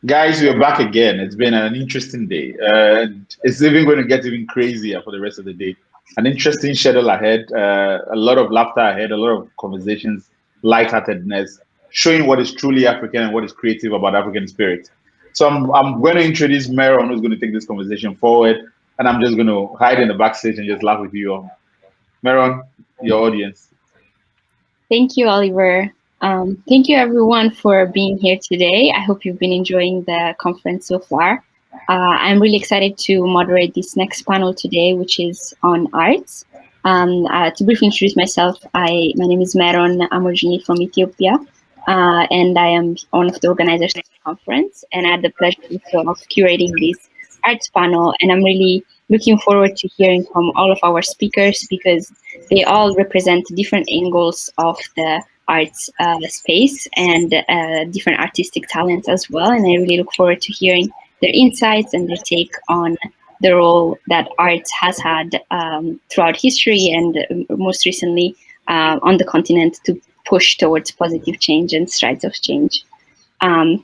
Guys, we're back again. It's been an interesting day. It's even going to get even crazier for the rest of the day. An interesting schedule ahead, a lot of laughter ahead, a lot of conversations, lightheartedness, showing what is truly African and what is creative about African spirit. So I'm going to introduce Meron, who's going to take this conversation forward, and I'm just going to hide in the backstage and just laugh with you all. Meron, your audience. Thank you, Oliver. Thank you, everyone, for being here today. I hope you've been enjoying the conference so far. I'm really excited to moderate this next panel today, which is on arts. To briefly introduce myself, my name is Meron. I'm originally from Ethiopia, and I am one of the organizers of the conference. And I had the pleasure of curating this arts panel, and I'm really looking forward to hearing from all of our speakers because they all represent different angles of the arts space and different artistic talents as well. And I really look forward to hearing their insights and their take on the role that arts has had throughout history and most recently on the continent to push towards positive change and strides of change. In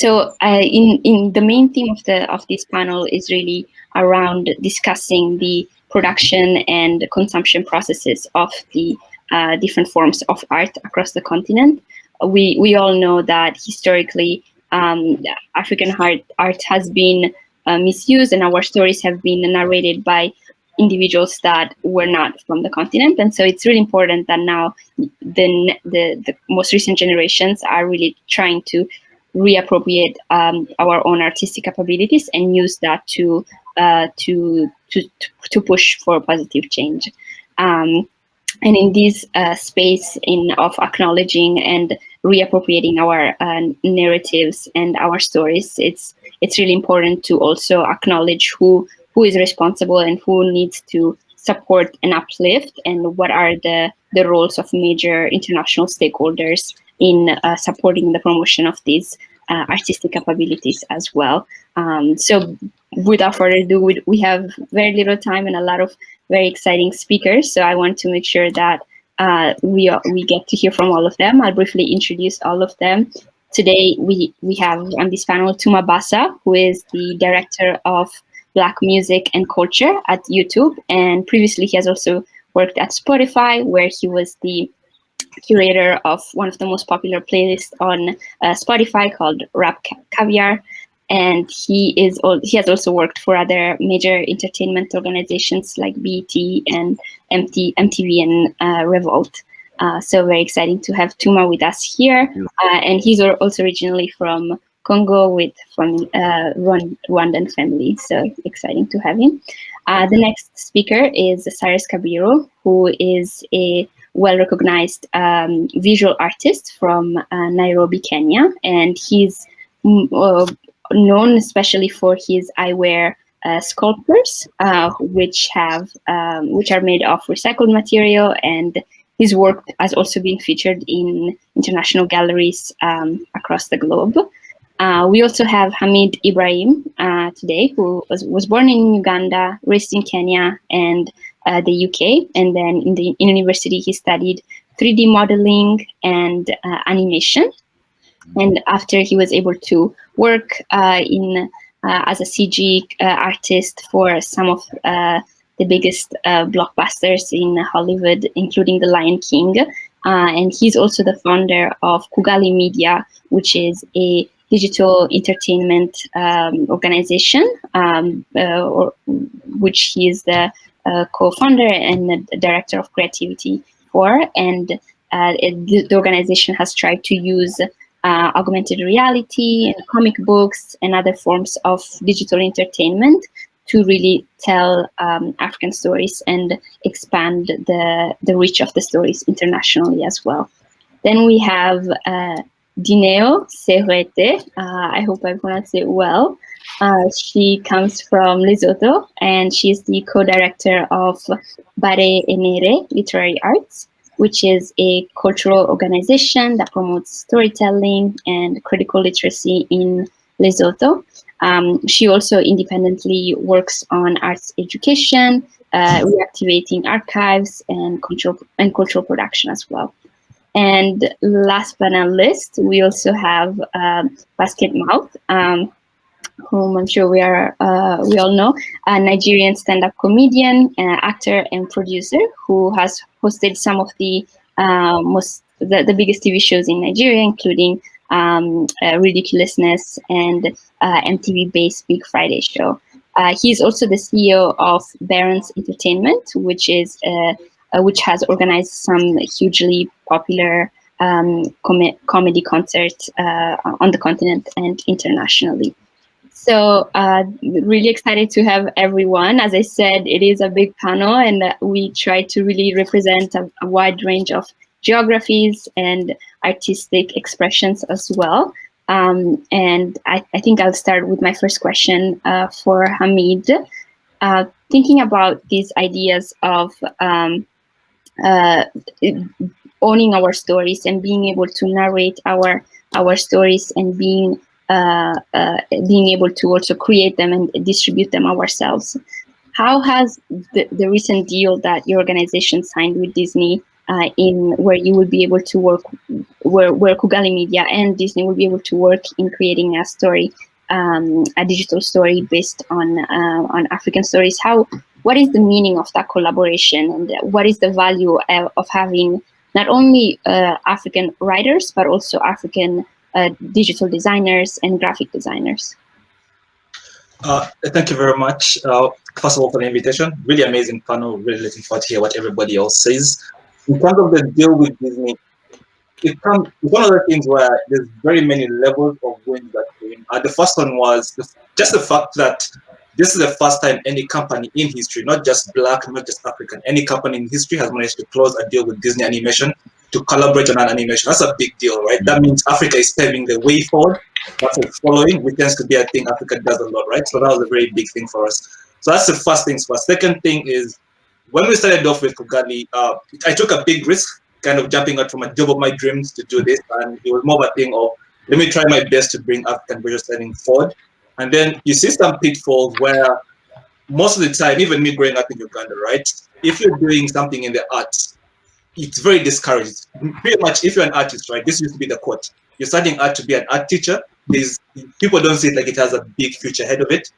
the main theme of this panel is really around discussing the production and consumption processes of the different forms of art across the continent. We all know that historically African art has been misused, and our stories have been narrated by individuals that were not from the continent. And so it's really important that now the most recent generations are really trying to reappropriate our own artistic capabilities and use that to push for positive change. And in this space of acknowledging and reappropriating our narratives and our stories, it's really important to also acknowledge who is responsible and who needs to support and uplift, and what are the roles of major international stakeholders in supporting the promotion of these artistic capabilities as well. So without further ado, we have very little time and a lot of very exciting speakers. So I want to make sure that we get to hear from all of them. I'll briefly introduce all of them. Today we have on this panel Tuma Basa, who is the director of Black music and culture at YouTube, and previously he has also worked at Spotify, where he was the curator of one of the most popular playlists on Spotify called Rap Caviar. And he has also worked for other major entertainment organizations like BET and MTV and Revolt. So very exciting to have Tuma with us here. And he's also originally from Congo from Rwandan family. So exciting to have him. The next speaker is Cyrus Kabiru, who is a well-recognized visual artist from Nairobi, Kenya. And he's known especially for his eyewear sculptures, which are made of recycled material, and his work has also been featured in international galleries across the globe. We also have Hamid Ibrahim today, who was born in Uganda, raised in Kenya and the UK, and then in university he studied 3D modeling and animation. And after he was able to work as a CG artist for some of the biggest blockbusters in Hollywood, including The Lion King. And he's also the founder of Kugali Media, which is a digital entertainment organization, which he is the co-founder and the director of creativity for. And the organization has tried to use augmented reality and comic books and other forms of digital entertainment to really tell African stories and expand the reach of the stories internationally as well. Then we have Lineo Segoete. I hope I pronounced it well. She comes from Lesotho, and she's the co-director of Bare Enere Literary Arts, which is a cultural organization that promotes storytelling and critical literacy in Lesotho. She also independently works on arts education, reactivating archives, and cultural production as well. And last but not least, we also have Basketmouth, whom I'm sure we all know, a Nigerian stand-up comedian, actor, and producer who has hosted some of the biggest TV shows in Nigeria, including Ridiculousness and MTV-based Big Friday show. He's also the CEO of Baron's Entertainment, which has organized some hugely popular comedy concerts on the continent and internationally. So really excited to have everyone. As I said, it is a big panel, and we try to really represent a wide range of geographies and artistic expressions as well. And I think I'll start with my first question for Hamid. Thinking about these ideas of owning our stories and being able to narrate our stories and being able to also create them and distribute them ourselves. How has the recent deal that your organization signed with Disney in where you will be able to work, where Kugali Media and Disney will be able to work in creating a story, a digital story based on African stories? What is the meaning of that collaboration, and what is the value of having not only African writers but also African digital designers and graphic designers? Thank you very much. First of all, for the invitation. Really amazing panel. Really looking forward to hear what everybody else says. In terms of the deal with Disney, it's one of the things where there's very many levels of wins that came. The first one was just the fact that this is the first time any company in history, not just Black, not just African, any company in history has managed to close a deal with Disney Animation to collaborate on an animation. That's a big deal, right? That means Africa is paving the way forward. That's a following, which tends to be a thing Africa does a lot, right? So that was a very big thing for us. So that's the first thing first. Second thing is, when we started off with Kugali, I took a big risk, kind of jumping out from a job of my dreams to do this, and it was more of a thing of, let me try my best to bring African visual storytelling forward. And then you see some pitfalls where most of the time, even me growing up in Uganda, right? If you're doing something in the arts, it's very discouraged. Pretty much, if you're an artist, right? This used to be the quote. You're studying art to be an art teacher. People don't see it like it has a big future ahead of it.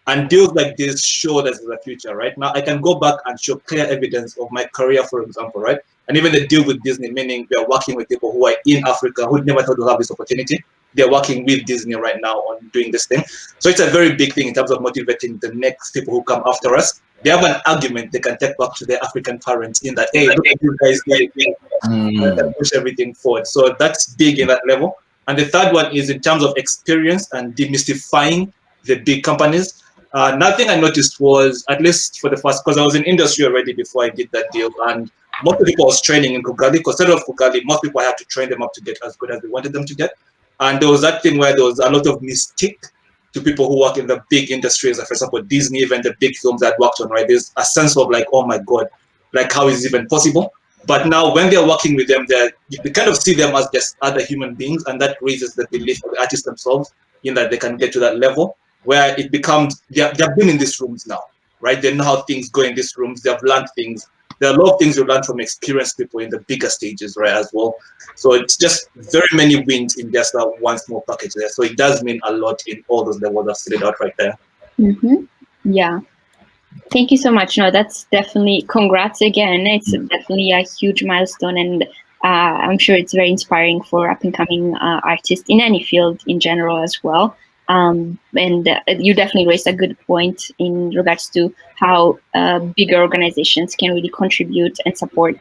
And deals like this show that there's a future, right? Now, I can go back and show clear evidence of my career, for example, right? And even the deal with Disney, meaning we are working with people who are in Africa who never thought they'll have this opportunity. They're working with Disney right now on doing this thing. So it's a very big thing in terms of motivating the next people who come after us. They have an argument they can take back to their African parents in that, hey, look at you guys doing it. I can push everything forward. So that's big in that level. And the third one is in terms of experience and demystifying the big companies. Another thing I noticed was, at least for the first, because I was in industry already before I did that deal, and most of the people I was training in Kugali, because instead of Kugali, most people I had to train them up to get as good as they wanted them to get. And there was that thing where there was a lot of mystique to people who work in the big industries, like for example, Disney, even the big films that worked on, right? There's a sense of like, oh my God, like how is it even possible? But now when they're working with them, you kind of see them as just other human beings, and that raises the belief of the artists themselves in that they can get to that level where it becomes, they've been in these rooms now, right? They know how things go in these rooms. They've learned things. There are a lot of things you learn from experienced people in the bigger stages, right, as well. So it's just very many wins in just that one small package there. So it does mean a lot in all those levels I've set it out right there. Mm-hmm. Yeah. Thank you so much. No, that's definitely, congrats again. It's definitely a huge milestone, and I'm sure it's very inspiring for up-and-coming artists in any field in general as well. And you definitely raised a good point in regards to how bigger organizations can really contribute and support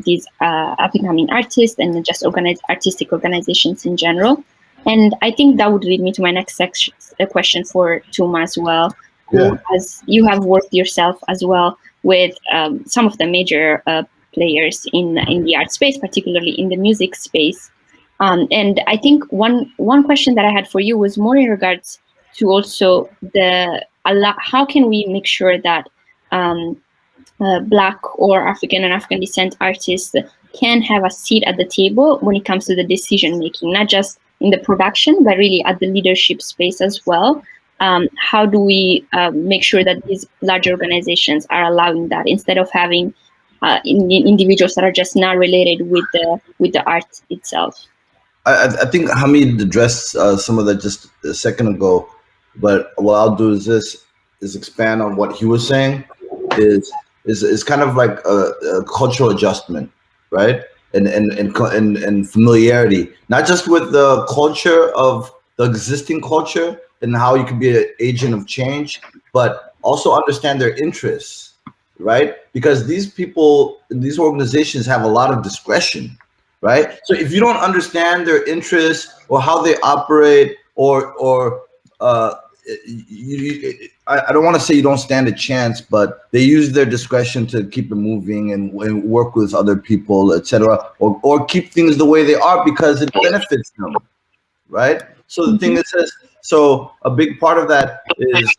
these up-and-coming artists and just artistic organizations in general. And I think that would lead me to my next question for Tuma as well. Yeah. As you have worked yourself as well with some of the major players in the art space, particularly in the music space. And I think one question that I had for you was more in regards to also how can we make sure that Black or African and African descent artists can have a seat at the table when it comes to the decision making, not just in the production, but really at the leadership space as well. How do we make sure that these large organizations are allowing that, instead of having individuals that are just not related with the art itself. I think Hamid addressed some of that just a second ago, but what I'll do is expand on what he was saying. Is kind of like a cultural adjustment, right? And familiarity, not just with the culture of the existing culture and how you can be an agent of change, but also understand their interests, right? Because these people, these organizations have a lot of discretion, right? So if you don't understand their interests or how they operate, or I don't want to say you don't stand a chance, but they use their discretion to keep it moving and work with other people, etc., or keep things the way they are because it benefits them, right? So the thing is this. So a big part of that is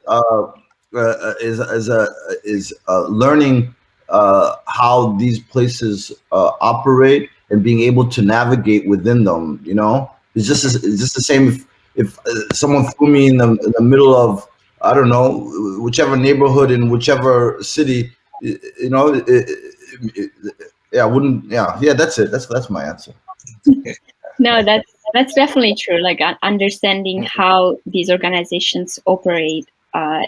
learning how these places operate and being able to navigate within them. You know, it's just the same if someone threw me in the middle of, I don't know, whichever neighborhood in whichever city, you know, yeah, I wouldn't. Yeah. That's it. That's my answer. No, that's definitely true. Like understanding how these organizations operate,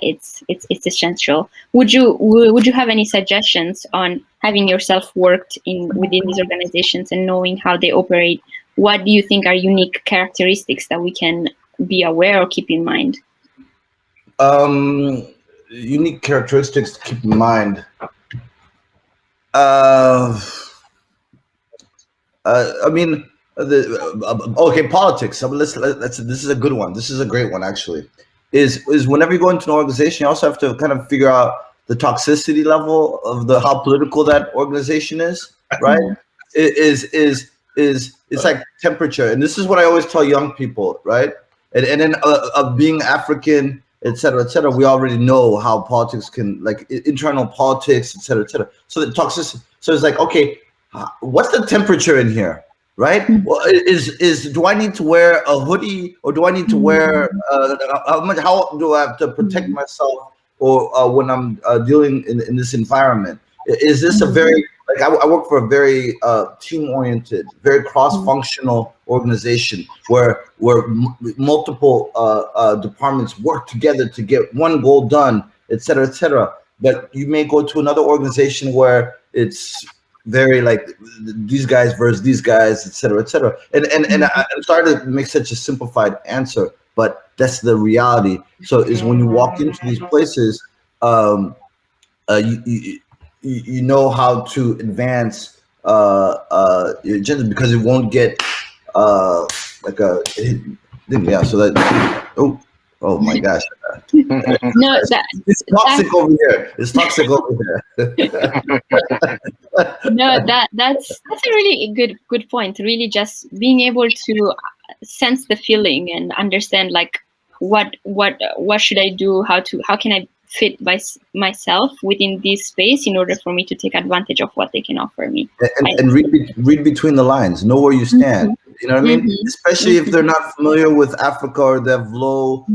it's essential. Would you have any suggestions on having yourself worked within these organizations and knowing how they operate? What do you think are unique characteristics that we can be aware or keep in mind? Unique characteristics to keep in mind. I mean, okay, politics. Let's. This is a good one. This is a great one, actually. Is whenever you go into an organization, you also have to kind of figure out the toxicity level of how political that organization is, right? It's like temperature, and this is what I always tell young people, right? And then being African, et cetera, we already know how politics can, like internal politics, et cetera. So the toxicity. So it's like, okay, what's the temperature in here, right? Well, do I need to wear a hoodie, or do I need to wear how do I have to protect myself, or when I'm dealing in this environment? Is this a very, like, I work for a very team-oriented, very cross-functional organization where multiple departments work together to get one goal done, et cetera. But you may go to another organization where it's very like these guys versus these guys, et cetera. And I'm sorry to make such a simplified answer, but that's the reality. So is when you walk into these places, you know how to advance your agenda, because it won't get like a so that oh my gosh. No, it's toxic over here. It's toxic over here. No, that's a really good point. Really, just being able to sense the feeling and understand, like, what should I do? How can I fit myself within this space in order for me to take advantage of what they can offer me? And read between the lines. Know where you stand. You know what I mean? Especially if they're not familiar with Africa or they have low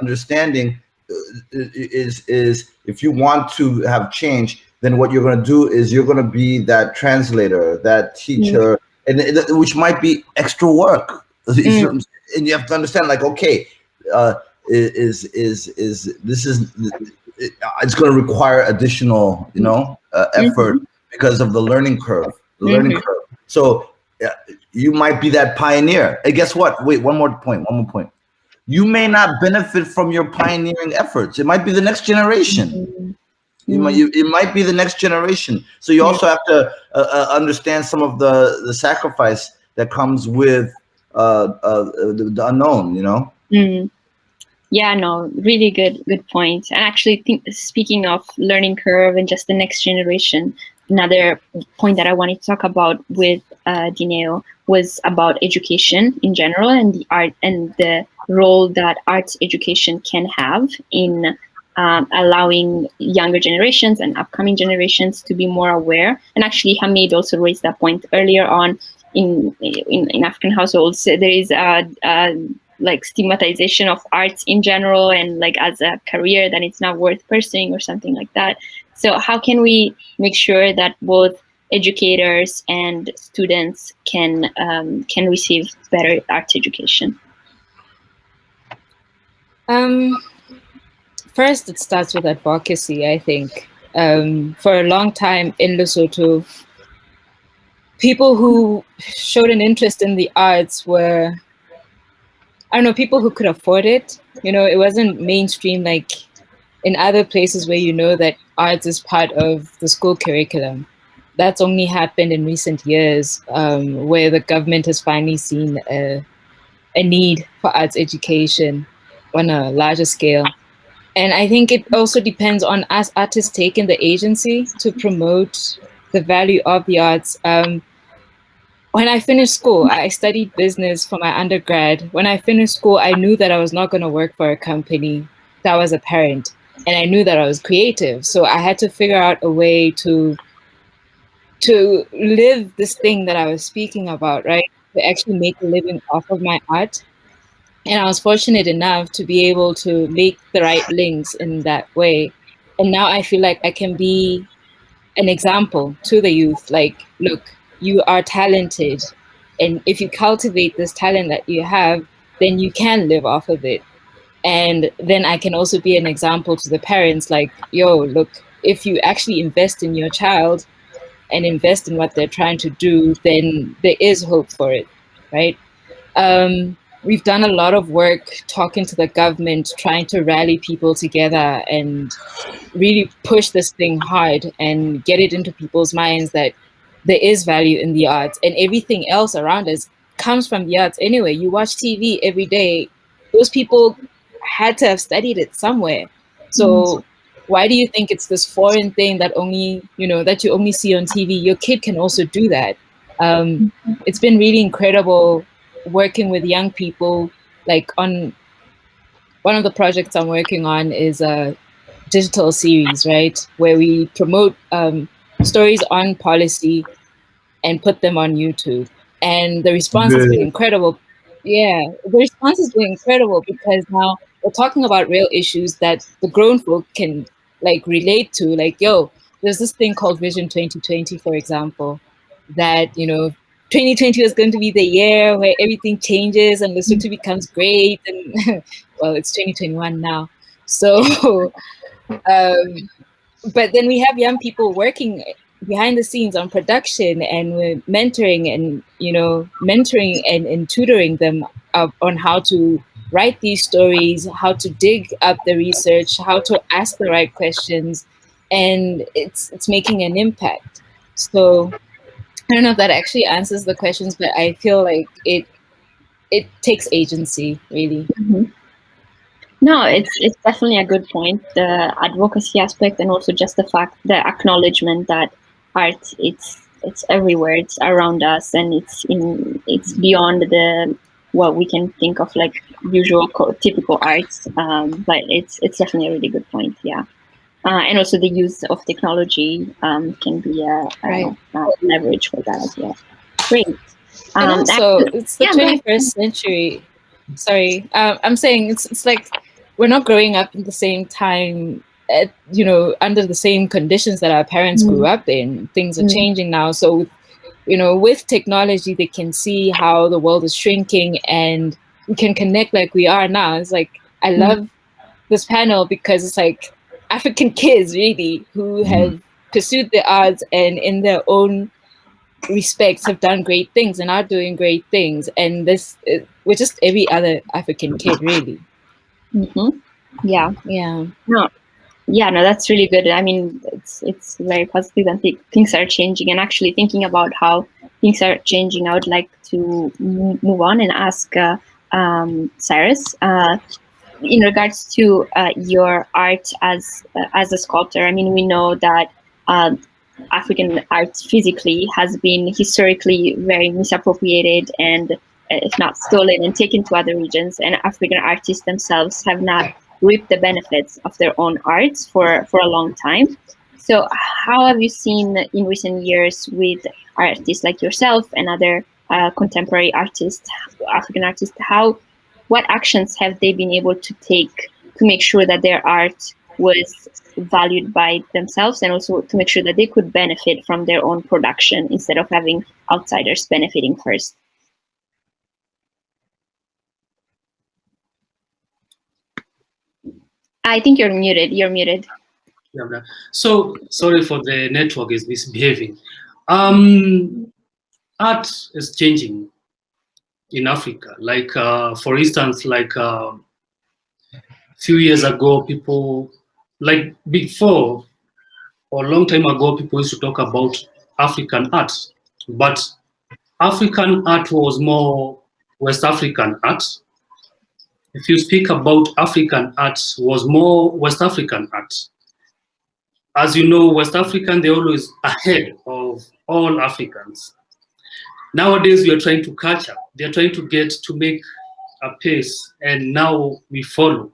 understanding. Is if you want to have change, then what you're going to do is you're going to be that translator, that teacher, and which might be extra work. And you have to understand, like, okay, it's going to require additional, effort because of the learning curve. So you might be that pioneer. And guess what? Wait, one more point. You may not benefit from your pioneering efforts. It might be the next generation. It might be the next generation. So you also have to understand some of the sacrifice that comes with the unknown. Yeah, no, really good point. And actually, speaking of learning curve and just the next generation, another point that I wanted to talk about with Lineo was about education in general and the art and the role that arts education can have in allowing younger generations and upcoming generations to be more aware. And actually, Hamid also raised that point earlier on. In African households, there is like stigmatization of arts in general, and like as a career that it's not worth pursuing or something like that. So how can we make sure that both educators and students can receive better art education? First, it starts with advocacy, I think. For a long time in Lesotho, people who showed an interest in the arts were, I don't know, people who could afford it. It wasn't mainstream like in other places where that arts is part of the school curriculum. That's only happened in recent years, where the government has finally seen a need for arts education on a larger scale. And I think it also depends on us artists taking the agency to promote the value of the arts. When I finished school, I studied business for my undergrad. When I finished school, I knew that I was not going to work for a company that was apparent. And I knew that I was creative. So I had to figure out a way to live this thing that I was speaking about, right? To actually make a living off of my art. And I was fortunate enough to be able to make the right links in that way. And now I feel like I can be an example to the youth. Like, look, you are talented. And if you cultivate this talent that you have, then you can live off of it. And then I can also be an example to the parents, like, yo, look, if you actually invest in your child and invest in what they're trying to do, then there is hope for it, right? We've done a lot of work talking to the government, trying to rally people together and really push this thing hard and get it into people's minds that there is value in the arts, and everything else around us comes from the arts anyway. You watch TV every day. Those people had to have studied it somewhere. So why do you think it's this foreign thing that only, that you only see on TV? Your kid can also do that. It's been really incredible working with young people. Like, on one of the projects I'm working on is a digital series, right, where we promote stories on policy and put them on YouTube. And the response has been incredible. Yeah, the response has been incredible because now we're talking about real issues that the grown folk can relate to. Like, yo, there's this thing called Vision 2020, for example, that 2020 is going to be the year where everything changes and Lesotho becomes great. And well, it's 2021 now. So, but then we have young people working behind the scenes on production, and we're mentoring and tutoring them on how to write these stories, how to dig up the research, how to ask the right questions, and it's making an impact. So I don't know if that actually answers the questions, but I feel like it takes agency, really. No, it's definitely a good point. The advocacy aspect, and also just the acknowledgement that art, it's everywhere, it's around us, and it's beyond what we can think of like usual typical arts. But it's definitely a really good point. Yeah. And also the use of technology can be a leverage for that as well. Great. And also, it's the 21st century. Sorry, I'm saying it's like we're not growing up in the same time, under the same conditions that our parents grew up in. Things are changing now. So, with technology, they can see how the world is shrinking, and we can connect like we are now. It's like, I love this panel because it's like African kids really who have pursued the arts and in their own respects have done great things and are doing great things. And this, we're just every other African kid, really. Yeah. No, that's really good. I mean, it's very positive, and things are changing. And actually thinking about how things are changing, I would like to move on and ask Cyrus, in regards to your art as a sculptor. I mean, we know that African art physically has been historically very misappropriated and, if not stolen, and taken to other regions. And African artists themselves have not reaped the benefits of their own art for a long time. So how have you seen in recent years with artists like yourself and other contemporary artists, African artists, what actions have they been able to take to make sure that their art was valued by themselves, and also to make sure that they could benefit from their own production instead of having outsiders benefiting first. I think you're muted. You're muted. Yeah, so sorry for the network is misbehaving. Art is changing in Africa. Like for instance, like a few years ago, people like before or a long time ago, people used to talk about African art, but African art was more West African art. If you speak about African art, was more West African art. As you know, West African, they're always ahead of all Africans. Nowadays, we are trying to catch up. They're trying to get to make a pace, and now we follow.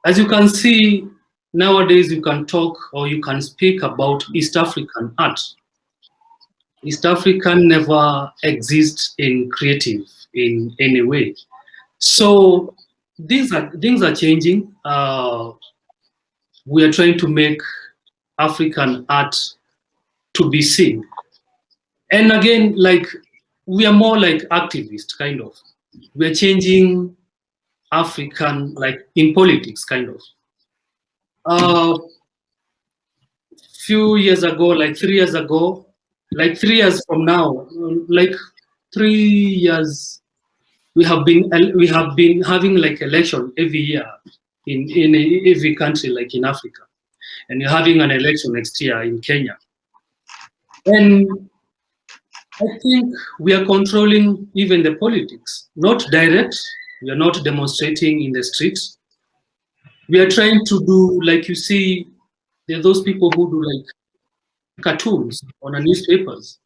As you can see, nowadays you can talk or you can speak about East African art. East African never exists in creative in any way. So things are changing. We are trying to make African art to be seen. And again, like we are more like activists, kind of. We're changing African, like in politics, kind of. Few years ago, like 3 years ago, like 3 years from now, like 3 years, we have been having like election every year in every country, like in Africa, and you're having an election next year in Kenya. And I think we are controlling even the politics, not direct. We are not demonstrating in the streets. We are trying to do, like you see, there are those people who do like cartoons on the newspapers,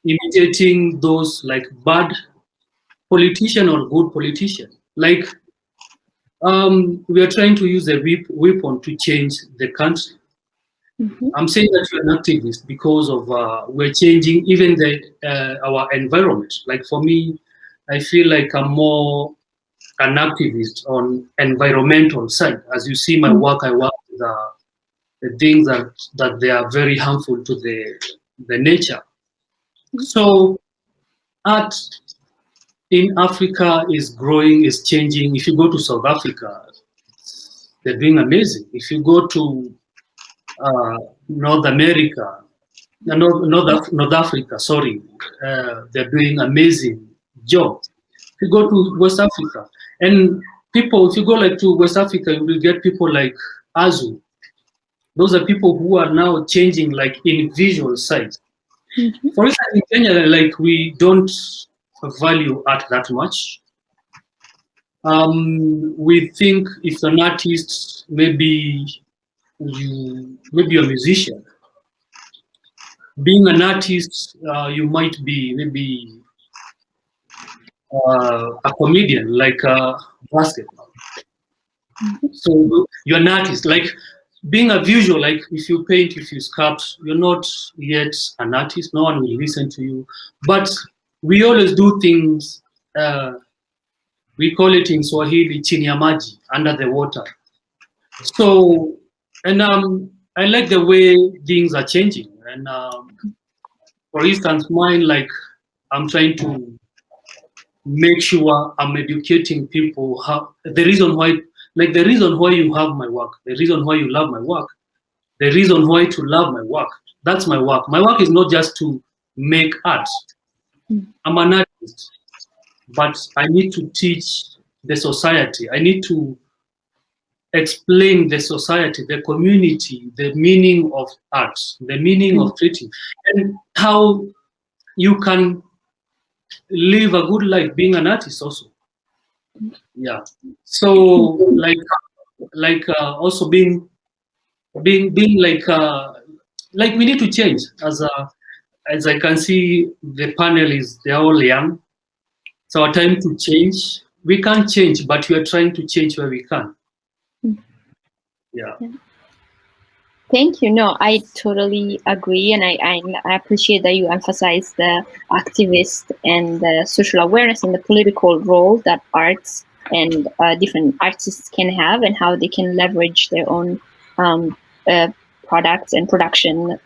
imitating those like bad politician or good politician. Like we are trying to use a weapon to change the country. I'm saying that you're an activist because of we're changing even our environment. Like for me, I feel like I'm more an activist on environmental side. As you see my work, I work with the things that they are very harmful to the nature. So art in Africa is growing, is changing. If you go to South Africa, they're doing amazing. If you go to North America, North Africa, sorry, they're doing amazing job. If you go to West Africa, and people, if you go like to West Africa, you will get people like Azu. Those are people who are now changing like in visual side. For instance, in Kenya, like we don't value art that much. We think if an artist, maybe you're a musician. Being an artist, you might be maybe a comedian, like Basketmouth. So you're an artist. Like being a visual, like if you paint, if you sculpt, you're not yet an artist. No one will listen to you. But we always do things. We call it in Swahili chini ya maji, under the water. So, and I like the way things are changing. And for instance, mine, like I'm trying to make sure I'm educating people how the reason why you have my work, the reason why you love my work, the reason why to love my work. That's my work. My work is not just to make art. I'm an artist, but I need to teach the society. I need to explain the society, the community, the meaning of art, the meaning of creating, and how you can live a good life being an artist also. Yeah. So like also being like we need to change as I can see the panelists, they're all young. It's our time to change. We can't change, but we are trying to change where we can. Yeah. Thank you. No, I totally agree, and I appreciate that you emphasize the activist and the social awareness and the political role that arts and different artists can have, and how they can leverage their own uh, products and production,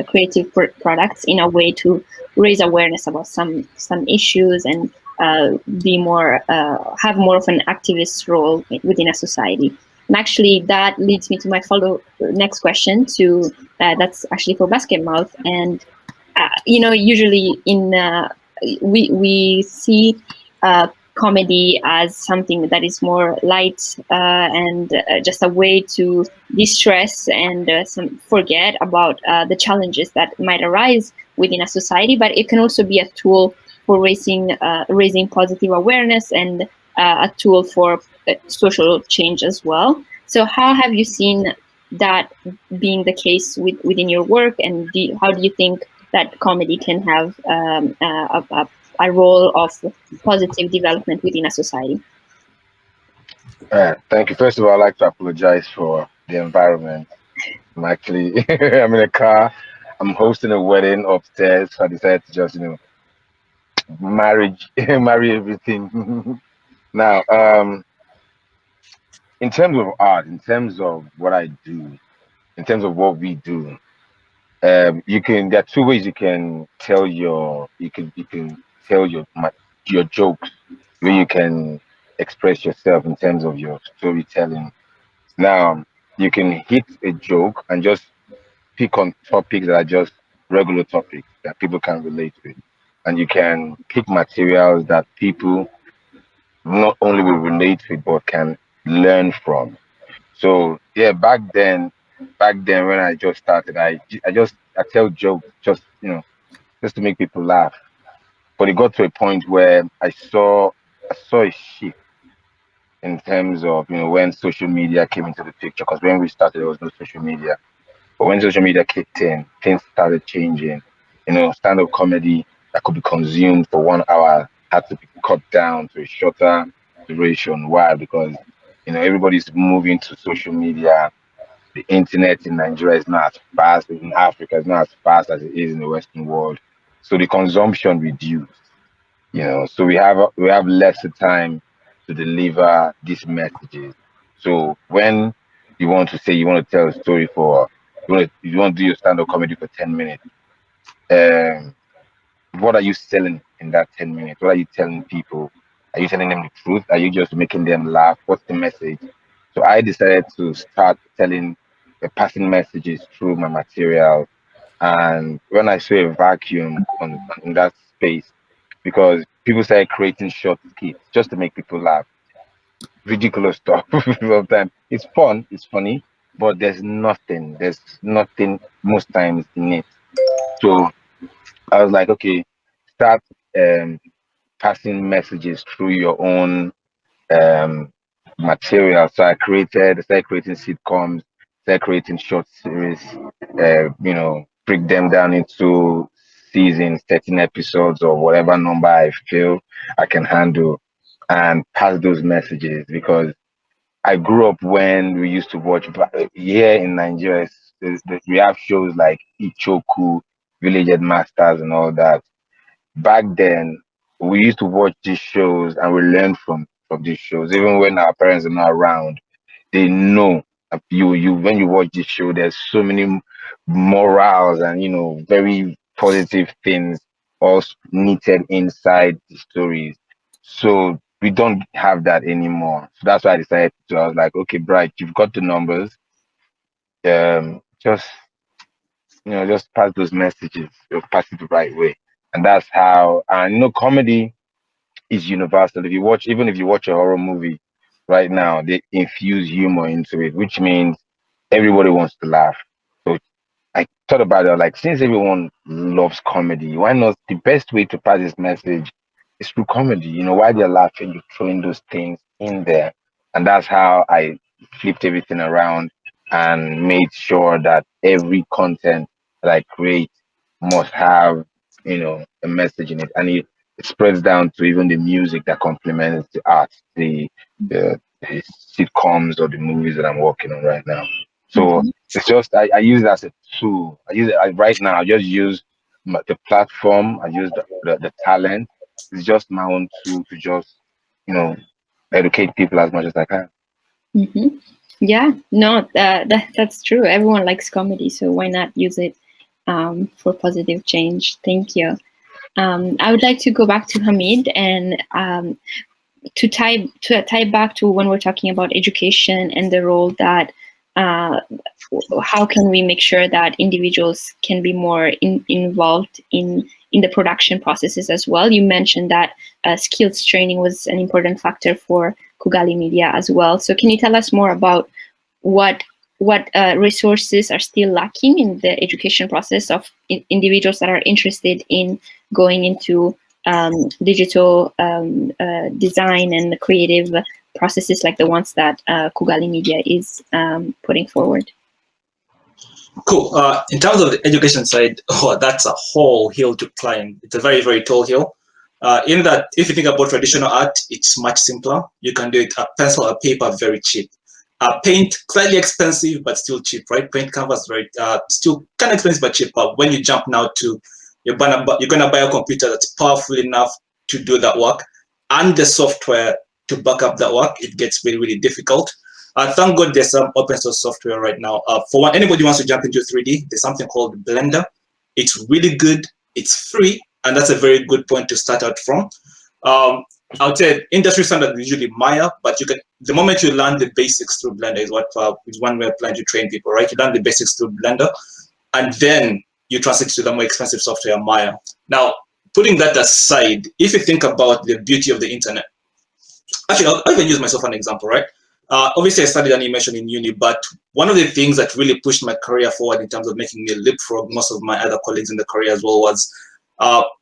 creative products in a way to raise awareness about some issues, and be more have more of an activist role within a society. And actually, that leads me to my next question. To that's actually for Basketmouth. And usually we see comedy as something that is more light, and just a way to distress and forget about the challenges that might arise within a society. But it can also be a tool for raising positive awareness, and a tool for social change as well. So how have you seen that being the case within your work, and how do you think that comedy can have a role of positive development within a society? Thank you. First of all, I'd like to apologize for the environment. I'm actually I'm in a car. I'm hosting a wedding upstairs, so I decided to just marriage marry everything. Now, in terms of art, in terms of what I do, in terms of what we do, you can there are two ways you can tell your jokes, where you can express yourself in terms of your storytelling. Now, you can hit a joke and just pick on topics that are just regular topics that people can relate with. And you can pick materials that people not only will relate with but can learn from. So yeah, back then when I just started, I tell jokes just to make people laugh. But it got to a point where I saw a shift in terms of when social media came into the picture. Because when we started, there was no social media. But when social media kicked in, things started changing. Stand-up comedy that could be consumed for 1 hour had to be cut down to a shorter duration. Why? Because everybody's moving to social media. The internet in Nigeria is not as fast, in Africa is not as fast as it is in the Western world. So the consumption reduced. So we have lesser time to deliver these messages. So when you want to tell a story for you want to do your stand-up comedy for 10 minutes, um what are you selling in that 10 minutes? What are you telling people? Are you telling them the truth? Are you just making them laugh? What's the message? So I decided to start telling passing messages through my material. And when I saw a vacuum in that space, because people started creating short skits just to make people laugh, ridiculous stuff. Sometimes it's fun, it's funny, but there's nothing most times in it. So I was like, okay, start um, passing messages through your own um, material. So started creating sitcoms, started creating short series, break them down into seasons, 13 episodes or whatever number I feel I can handle, and pass those messages. Because I grew up when we used to watch here in Nigeria. We have shows like Ichoku, Village Headmasters, and all that. Back then, we used to watch these shows and we learned from these shows. Even when our parents are not around, they know that you when you watch this show, there's so many morals and very positive things all knitted inside the stories. So we don't have that anymore. So that's why I decided to. I was like, okay, Bright, you've got the numbers. Just pass those messages. You'll pass it the right way, and that's how. And comedy is universal. Even if you watch a horror movie right now, they infuse humor into it, which means everybody wants to laugh. So I thought about it, like, since everyone loves comedy, why not the best way to pass this message is through comedy? While they're laughing, you're throwing those things in there. And that's how I flipped everything around and made sure that every content that I create must have, a message in it. And it spreads down to even the music that complements the art, the sitcoms or the movies that I'm working on right now. So Mhm. it's just I use it as a tool. Right now. I just use the platform. I use the talent. It's just my own tool to just you know educate people as much as I can. Mm-hmm. Yeah, no, that's true. Everyone likes comedy, so why not use it for positive change? Thank you. I would like to go back to Hamid and to tie back to when we're talking about education and the role that how can we make sure that individuals can be more involved in the production processes as well. You mentioned that skills training was an important factor for Kugali Media as well. So can you tell us more about what resources are still lacking in the education process of individuals that are interested in going into digital design and creative processes like the ones that Kugali Media is putting forward? Cool. In terms of the education side, that's a whole hill to climb. It's a very, very tall hill. In that, if you think about traditional art, it's much simpler. You can do it a pencil or paper, very cheap. Paint, slightly expensive, but still cheap, right? Paint canvas, very still kind of expensive, but cheap. But when you jump now to, you're gonna buy a computer that's powerful enough to do that work, and the software to back up that work, it gets really, really difficult. Thank God there's some open source software right now. For one, anybody who wants to jump into 3D, there's something called Blender. It's really good. It's free, and that's a very good point to start out from. I would say industry standard is usually Maya, but you can, the moment you learn the basics through Blender is one way of planning to train people, right? You learn the basics through Blender, and then you transit to the more expensive software, Maya. Now, putting that aside, if you think about the beauty of the internet, actually, I'll even use myself as an example, right? Obviously, I studied animation in uni, but one of the things that really pushed my career forward in terms of making me leapfrog most of my other colleagues in the career as well was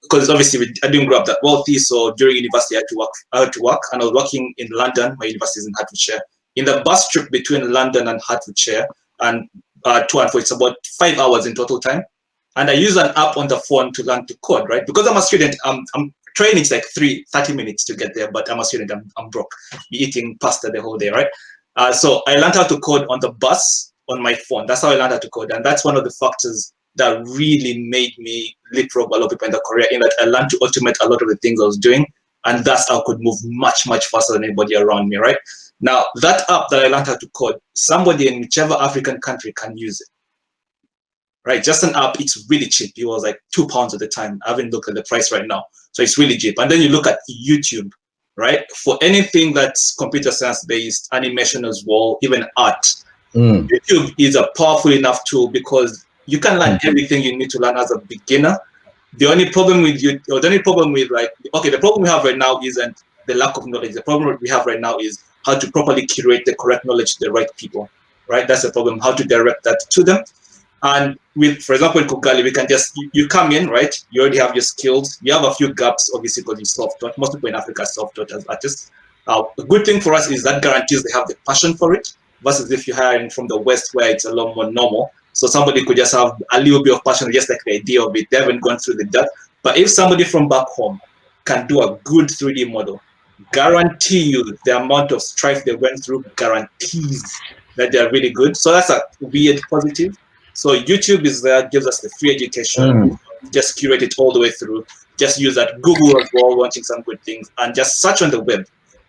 because obviously I didn't grow up that wealthy. So during university, I had to work, and I was working in London. My university is in Hertfordshire. In the bus trip between London and Hertfordshire and to and fro, it's about 5 hours in total time. And I use an app on the phone to learn to code, right? Because I'm a student, I'm training is like 30 minutes to get there, but I'm a student, I'm broke, be eating pasta the whole day, right? So I learned how to code on the bus on my phone. That's how I learned how to code. And that's one of the factors that really made me leapfrog a lot of people in the career, in that I learned to automate a lot of the things I was doing. And that's how I could move much, much faster than anybody around me, right? Now, that app that I learned how to code, somebody in whichever African country can use it. Right, just an app, it's really cheap. It was like £2 at the time. I haven't looked at the price right now. So it's really cheap. And then you look at YouTube, right? For anything that's computer science based, animation as well, even art, YouTube is a powerful enough tool because you can learn everything you need to learn as a beginner. The only problem with you, or the only problem with the problem we have right now isn't the lack of knowledge. The problem we have right now is how to properly curate the correct knowledge to the right people, right? That's the problem, how to direct that to them. And with, for example, in Kugali, we can just, you come in, right? You already have your skills. You have a few gaps, obviously, because you self-taught. Most people in Africa are self-taught as artists. The good thing for us is that guarantees they have the passion for it, versus if you're hiring from the West, where it's a lot more normal. So somebody could just have a little bit of passion, just like the idea of it. They haven't gone through the depth. But if somebody from back home can do a good 3D model, guarantee you the amount of strife they went through guarantees that they're really good. So that's a weird positive. So YouTube is there, gives us the free education, just curate it all the way through. Just use that. Google as well, launching some good things, and just search on the web,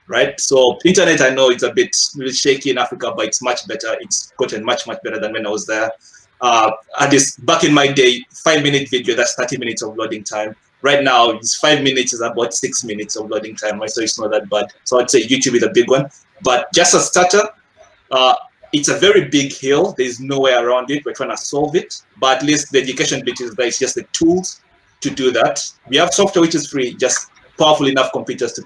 right? So internet, I know it's a bit really shaky in Africa, but it's much better. It's gotten much, much better than when I was there. At this, back in my day, 5-minute video, that's 30 minutes of loading time. Right now, it's 5 minutes is about 6 minutes of loading time, right? So it's not that bad. So I'd say YouTube is a big one. But just a starter, it's a very big hill. There's no way around it. We're trying to solve it, but at least the education bit is there. It's just the tools to do that. We have software which is free, just powerful enough computers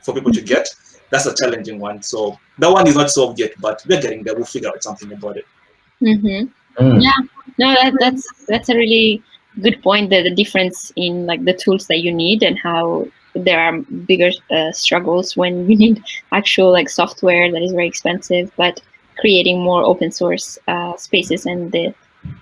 for people to get. That's a challenging one. So that one is not solved yet, but we're getting there. We'll figure out something about it. Yeah, no, that's a really good point. The difference in like the tools that you need and how there are bigger struggles when you need actual like software that is very expensive, but creating more open source spaces and the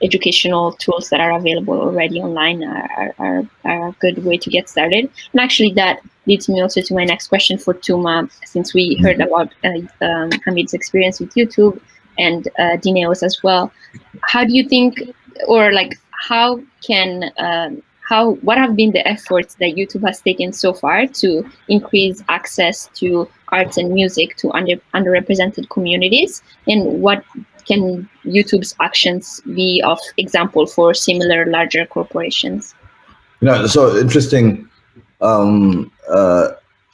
educational tools that are available already online are a good way to get started. And actually that leads me also to my next question for Tuma, since we heard about Hamid's experience with YouTube and Dineo's as well. How do you think, or like how what have been the efforts that YouTube has taken so far to increase access to arts and music to underrepresented communities, and what can YouTube's actions be of example for similar larger corporations? So interesting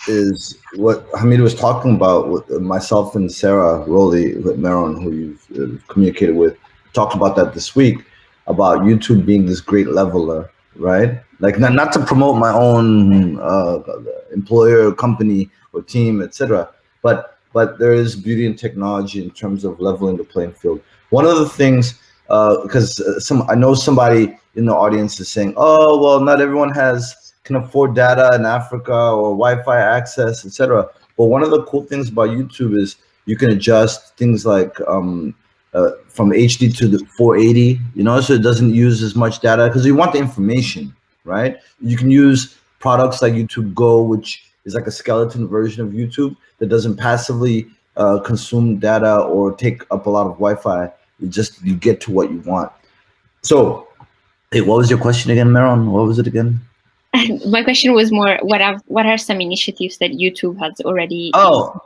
is what Hamid was talking about with myself and Sarah Rowley, with Meron, who you've communicated with, talked about that this week, about YouTube being this great leveler, right? Like not to promote my own employer, company, or team, etc. But there is beauty in technology in terms of leveling the playing field. One of the things, because I know somebody in the audience is saying, "Oh, well, not everyone can afford data in Africa or Wi-Fi access, etc." But one of the cool things about YouTube is you can adjust things like from HD to the 480, so it doesn't use as much data because you want the information, right? You can use products like YouTube Go, which is like a skeleton version of YouTube that doesn't passively consume data or take up a lot of Wi-Fi. You get to what you want. So, hey, what was your question again, Meron? What was it again? My question was more, what are some initiatives that YouTube has already? So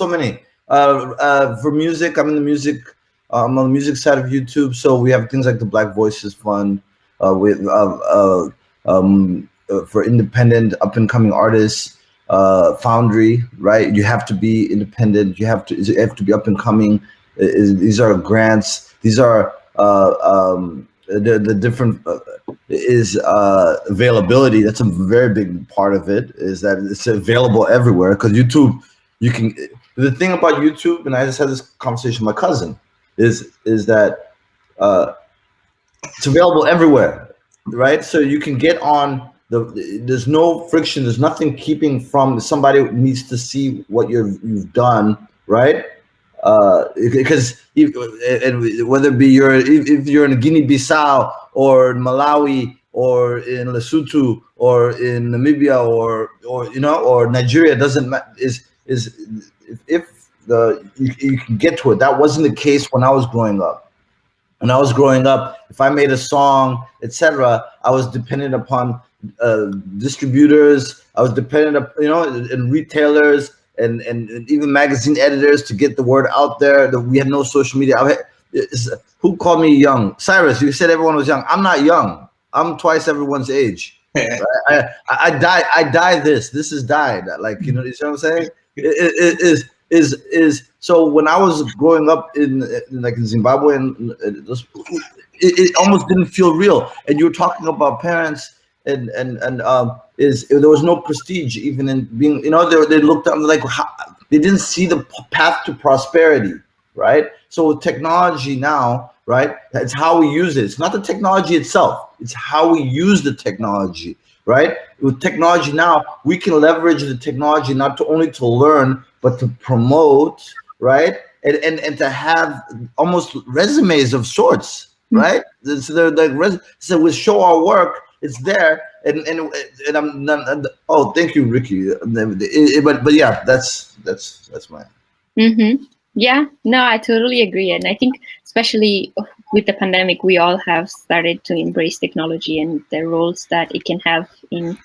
many. For music, I'm on the music side of YouTube. So we have things like the Black Voices Fund, for independent up and coming artists, Foundry, right? You have to be independent. You have to be up and coming. These are grants. These are the different availability. That's a very big part of it, is that it's available everywhere, because YouTube, the thing about YouTube, and I just had this conversation with my cousin, is that it's available everywhere, right? So you can get on there's no friction, there's nothing keeping from somebody who needs to see what you've done, right? Because whether it be if you're in Guinea-Bissau or Malawi or in Lesotho or in Namibia or Nigeria, doesn't matter. You can get to it. That wasn't the case when I was growing up. When I was growing up, if I made a song, etc., I was dependent upon distributors. I was dependent upon and retailers. And even magazine editors to get the word out there. That we had no social media. Who called me young? Cyrus, you said everyone was young. I'm not young. I'm twice everyone's age. Right? I died this. This is died. Like, you know what I'm saying? It is so when I was growing up in Zimbabwe, and it almost didn't feel real. And you were talking about parents and there was no prestige even in being, they looked down, like they didn't see the path to prosperity, right? So with technology now, right, it's how we use it. It's not the technology itself, it's how we use the technology, right? With technology now, we can leverage the technology not only to learn, but to promote, right? And to have almost resumes of sorts, right? So they're like, so we show our work, it's there, and I'm not. Oh, thank you, Ricky. But yeah, that's mine. Mm-hmm. Yeah, no, I totally agree, and I think especially with the pandemic, we all have started to embrace technology and the roles that it can have in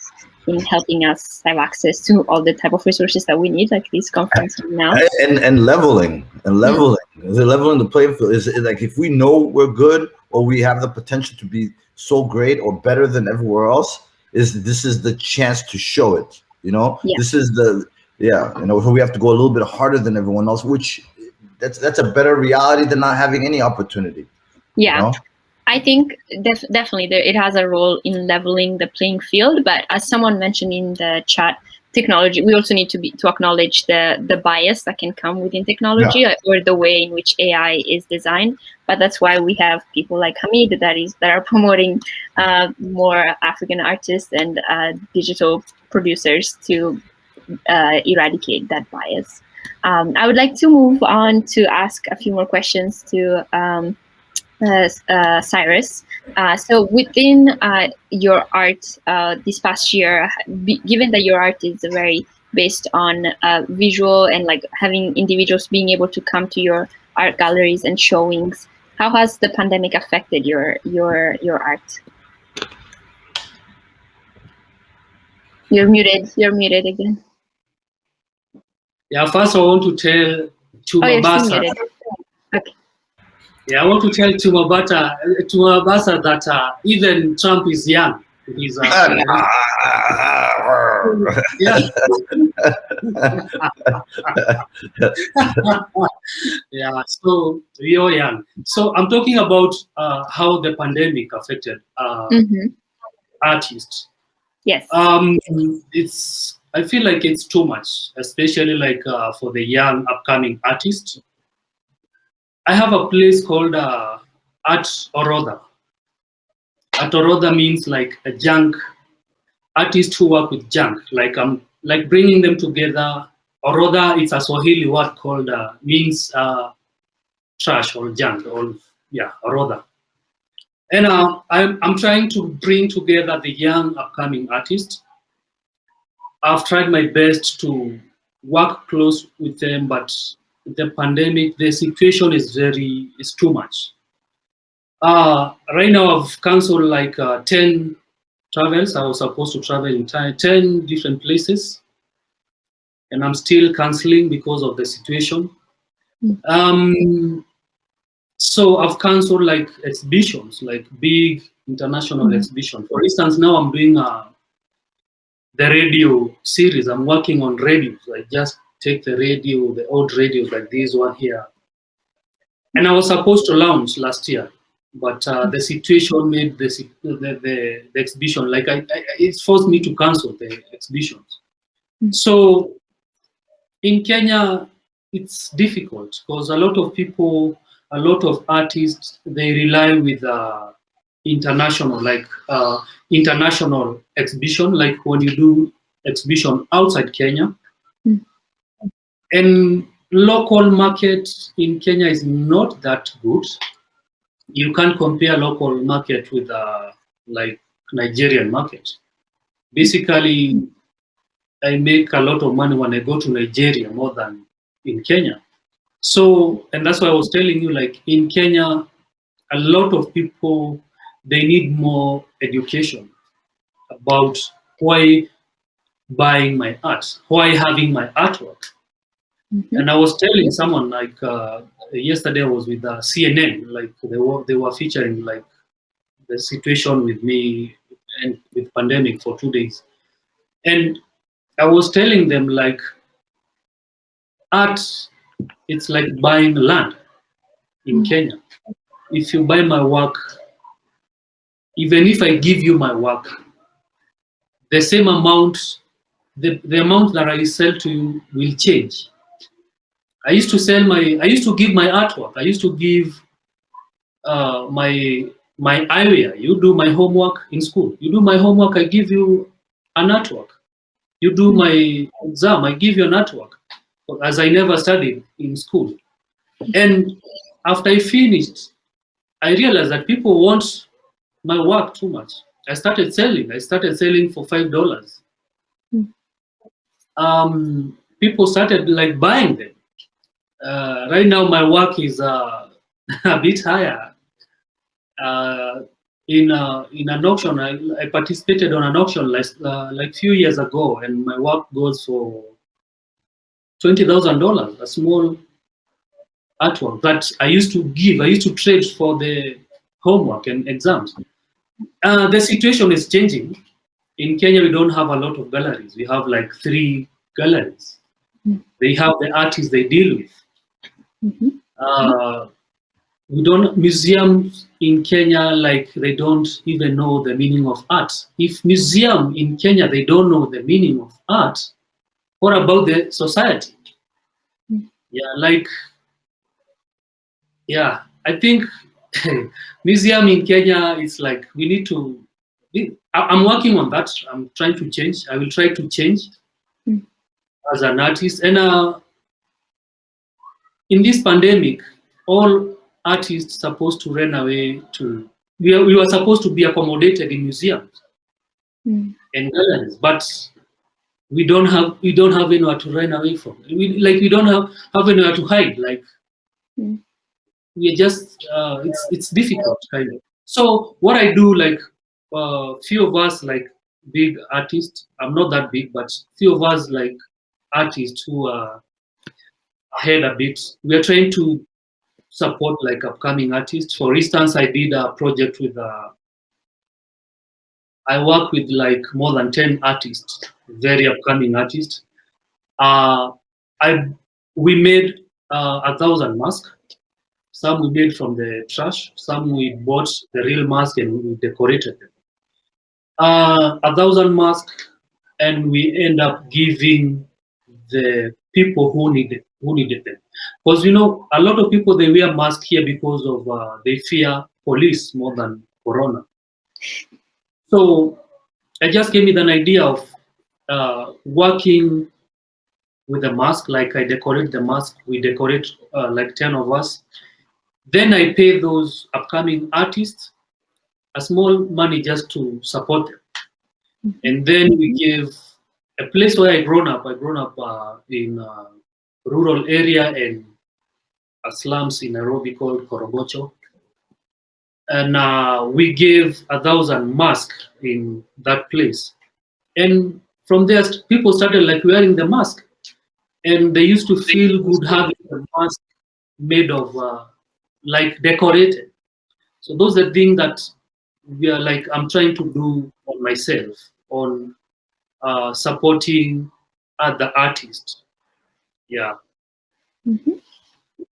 helping us have access to all the type of resources that we need, like this conference now. And leveling. Leveling the playing field is like, if we know we're good or we have the potential to be so great or better than everywhere else, this is the chance to show it. This is so we have to go a little bit harder than everyone else, which that's a better reality than not having any opportunity. Yeah. I think definitely it has a role in leveling the playing field, but as someone mentioned in the chat, technology, we also need to acknowledge the bias that can come within technology, or the way in which AI is designed. But that's why we have people like Hamid that are promoting more African artists and digital producers to eradicate that bias. I would like to move on to ask a few more questions to Cyrus. So within your art this past year, given that your art is very based on visual and like having individuals being able to come to your art galleries and showings, how has the pandemic affected your art? You're muted. You're muted again. Yeah, first I want to tell Oh, Tuma you're still Basa. muted. Okay. Yeah, I want to tell Tuma Basa that even Trump is young. He's yeah. Yeah, so we are young. So I'm talking about how the pandemic affected artists. Yes. I feel like it's too much, especially like for the young upcoming artists. I have a place called Art Oroda. Art Oroda means like a junk artists who work with junk, like bringing them together. Oroda, it's a Swahili word called means trash or junk, or yeah, Oroda. And I'm trying to bring together the young upcoming artists. I've tried my best to work close with them, but the pandemic, the situation is too much. Right now I've canceled like 10 travels. I was supposed to travel in 10 different places, and I'm still canceling because of the situation. So I've canceled like exhibitions, like big international exhibitions. For instance, now I'm doing the radio series. I'm working on radios. I just take the radio, the old radios like this one here. And I was supposed to launch last year, but the situation made the exhibition, like it forced me to cancel the exhibitions. So in Kenya, it's difficult because a lot of people, a lot of artists, they rely with international, like international exhibition, like when you do exhibition outside Kenya. And local market in Kenya is not that good. You can't compare local market with like Nigerian market. Basically, I make a lot of money when I go to Nigeria more than in Kenya. So, and that's why I was telling you, like in Kenya, a lot of people, they need more education about why buying my art, why having my artwork. And I was telling someone like yesterday I was with CNN, like they were featuring like the situation with me and with pandemic for 2 days. And I was telling them like art, it's like buying land in Kenya. If you buy my work, even if I give you my work, the same amount, the amount that I sell to you will change. I used to give my artwork. I used to give my area. You do my homework in school. You do my homework, I give you an artwork. You do my exam, I give you an artwork. As I never studied in school. And after I finished, I realized that people want my work too much. I started selling for $5. People started like buying them. Right now, my work is a bit higher. In an auction, I participated on an auction like few years ago, and my work goes for $20,000. A small artwork that I used to give. I used to trade for the homework and exams. The situation is changing. In Kenya, we don't have a lot of galleries. We have like 3 galleries. They have the artists they deal with. We don't museums in Kenya, like they don't even know the meaning of art. If museum in Kenya they don't know the meaning of art, what about the society? I think museum in Kenya is like we need to. I'm working on that. I'm trying to change. I will try to change as an artist. And in this pandemic, all artists supposed to run away to. We were supposed to be accommodated in museums and galleries, but we don't have anywhere to run away from. We don't have anywhere to hide. Like we are just it's difficult kind of. So what I do, like few of us, like big artists. I'm not that big, but few of us like artists who are ahead a bit. We are trying to support like upcoming artists. For instance, I did a project with I work with like more than 10 artists, very upcoming artists. Uh, I we made 1,000 masks. Some we made from the trash. Some we bought the real mask and we decorated them. 1,000 masks, and we end up giving the people who needed them. Because you know, a lot of people they wear masks here because of they fear police more than corona. So it just gave me an idea of working with a mask. Like I decorate the mask, we decorate like 10 of us. Then I pay those upcoming artists a small money just to support them. And then we give a place where I grown up. I grown up in a rural area and a slums in Nairobi called Korogocho. And we gave 1,000 masks in that place. And from there, people started like wearing the mask, and they used to feel good having the mask made of like decorated. So those are things that we are like I'm trying to do on myself on supporting other artists. Yeah. Mhm.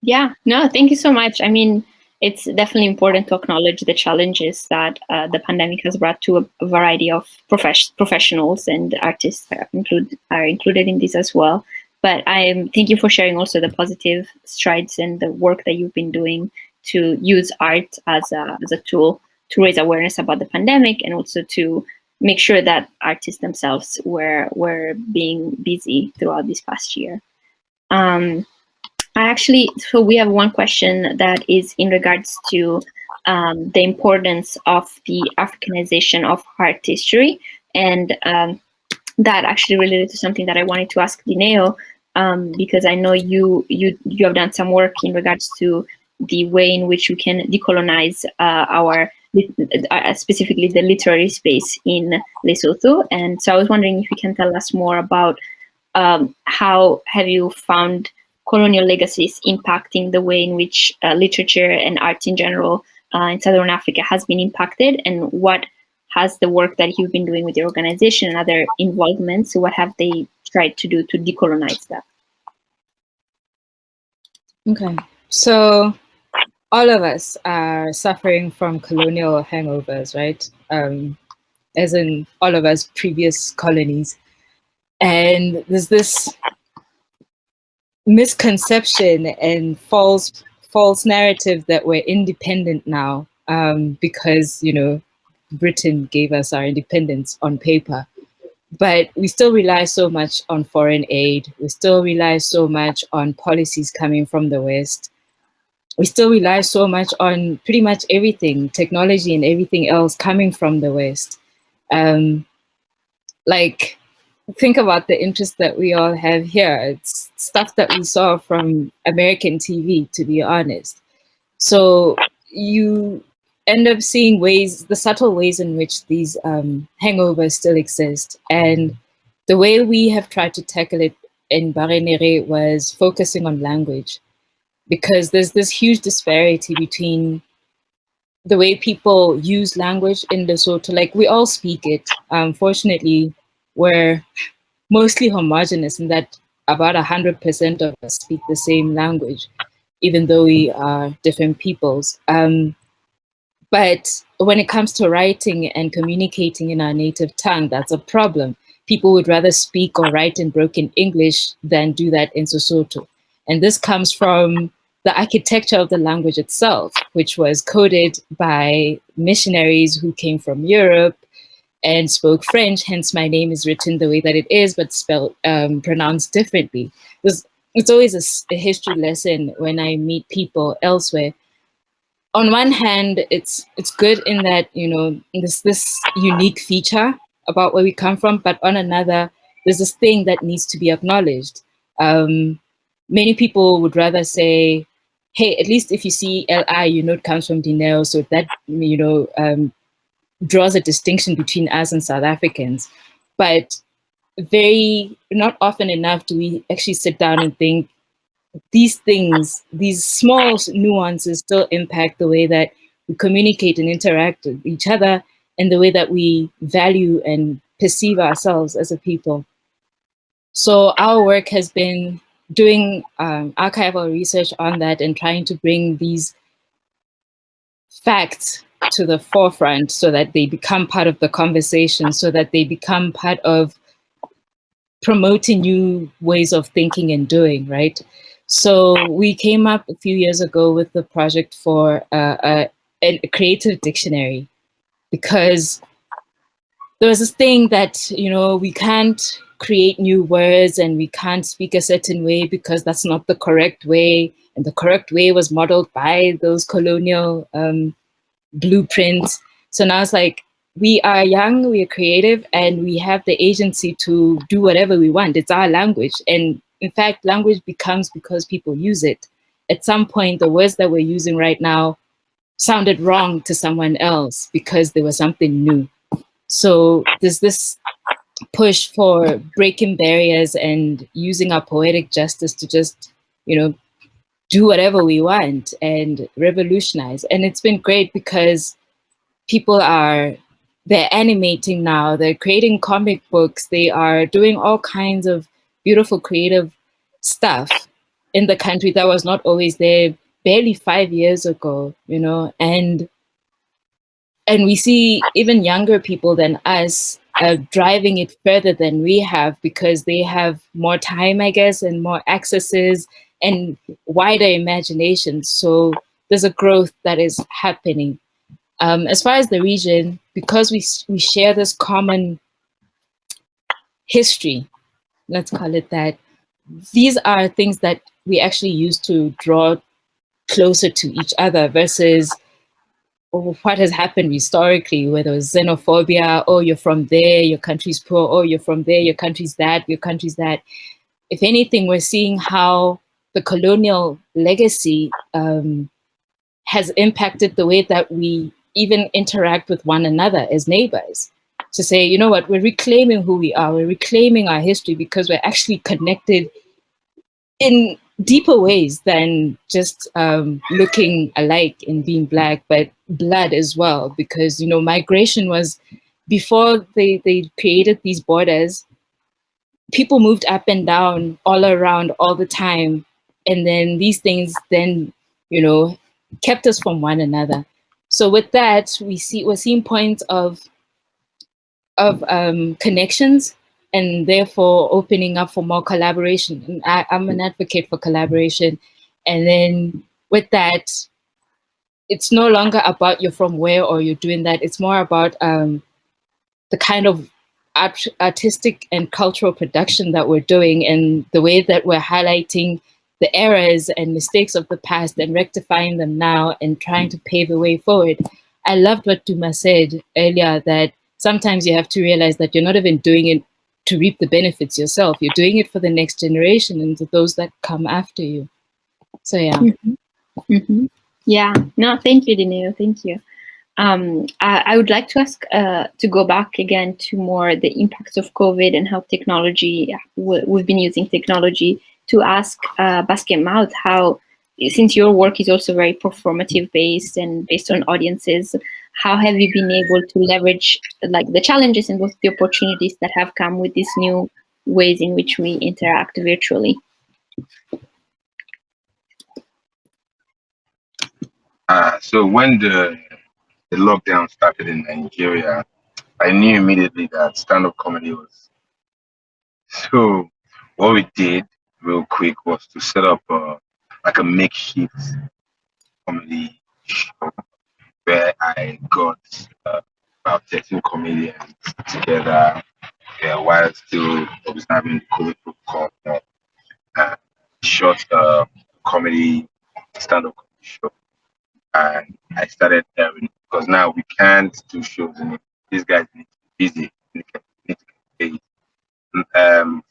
Yeah, no, thank you so much. I mean, it's definitely important to acknowledge the challenges that the pandemic has brought to a variety of professionals, and artists are included in this as well. But I thank you for sharing also the positive strides and the work that you've been doing to use art as a tool to raise awareness about the pandemic, and also to make sure that artists themselves were being busy throughout this past year. So we have one question that is in regards to the importance of the Africanization of art history, and that actually related to something that I wanted to ask Lineo, because I know you have done some work in regards to the way in which you can decolonize our specifically the literary space in Lesotho, and so I was wondering if you can tell us more about how have you found colonial legacies impacting the way in which literature and art in general in Southern Africa has been impacted, and what has the work that you've been doing with your organization and other involvements, what have they tried to do to decolonize that? Okay, so all of us are suffering from colonial hangovers, right? As in all of us previous colonies. And there's this misconception and false narrative that we're independent now because, you know, Britain gave us our independence on paper. But we still rely so much on foreign aid. We still rely so much on policies coming from the West. We still rely so much on pretty much everything, technology and everything else coming from the West. Like, think about the interest that we all have here. It's stuff that we saw from American TV, to be honest. So you end up seeing the subtle ways in which these hangovers still exist. And the way we have tried to tackle it in Barenere was focusing on language, because there's this huge disparity between the way people use language in Lesotho. Like, we all speak it. Fortunately, we're mostly homogenous in that about 100% of us speak the same language, even though we are different peoples. But when it comes to writing and communicating in our native tongue, that's a problem. People would rather speak or write in broken English than do that in Sesotho. And this comes from the architecture of the language itself, which was coded by missionaries who came from Europe and spoke French, hence my name is written the way that it is, but spelled, pronounced differently. It's always a history lesson when I meet people elsewhere. On one hand, it's good in that, you know, this unique feature about where we come from, but on another, there's this thing that needs to be acknowledged. Many people would rather say, hey, at least if you see LI, you know it comes from Dineo, so that, you know, draws a distinction between us and South Africans. But very not often enough do we actually sit down and think these things, these small nuances still impact the way that we communicate and interact with each other and the way that we value and perceive ourselves as a people. So our work has been doing archival research on that and trying to bring these facts to the forefront so that they become part of the conversation, so that they become part of promoting new ways of thinking and doing, right? So we came up a few years ago with the project for a creative dictionary, because there was this thing that, you know, we can't create new words and we can't speak a certain way because that's not the correct way. And the correct way was modeled by those colonial blueprints. So now it's like, we are young, we are creative, and we have the agency to do whatever we want. It's our language. And in fact, language becomes because people use it. At some point, the words that we're using right now sounded wrong to someone else because they were something new. So there's this push for breaking barriers and using our poetic justice to just, you know, do whatever we want and revolutionize. And it's been great because people they're animating now, they're creating comic books, they are doing all kinds of beautiful creative stuff in the country that was not always there barely 5 years ago, you know, and we see even younger people than us driving it further than we have because they have more time, I guess, and more accesses and wider imagination. So there's a growth that is happening. As far as the region, because we share this common history, let's call it that, these are things that we actually use to draw closer to each other versus what has happened historically, whether it was xenophobia, oh, you're from there, your country's poor, oh, you're from there, your country's that, your country's that. If anything, we're seeing how the colonial legacy has impacted the way that we even interact with one another as neighbors. To say, you know what, we're reclaiming who we are, we're reclaiming our history because we're actually connected in deeper ways than just looking alike and being Black, but blood as well. Because, you know, migration was, before they created these borders, people moved up and down all around all the time. And then these things then, you know, kept us from one another. So with that, we're seeing points of connections, and therefore opening up for more collaboration. And I'm an advocate for collaboration. And then with that, it's no longer about you're from where or you're doing that. It's more about the kind of artistic and cultural production that we're doing and the way that we're highlighting the errors and mistakes of the past and rectifying them now and trying to pave a way forward. I loved what Tuma said earlier, that sometimes you have to realize that you're not even doing it to reap the benefits yourself. You're doing it for the next generation and to those that come after you. So yeah. Yeah, no, thank you, Lineo. Thank you. I would like to ask to go back again to more the impact of COVID and how technology, we've been using technology, to ask Basketmouth how, since your work is also very performative based and based on audiences, how have you been able to leverage like the challenges and both the opportunities that have come with these new ways in which we interact virtually? So when the lockdown started in Nigeria, I knew immediately that stand-up comedy was. So what we did real quick was to set up like a makeshift comedy show where I got about 13 comedians together while still observing the COVID protocol. Short comedy, stand-up comedy show. And I started because now we can't do shows and these guys need to be busy. Need to get paid.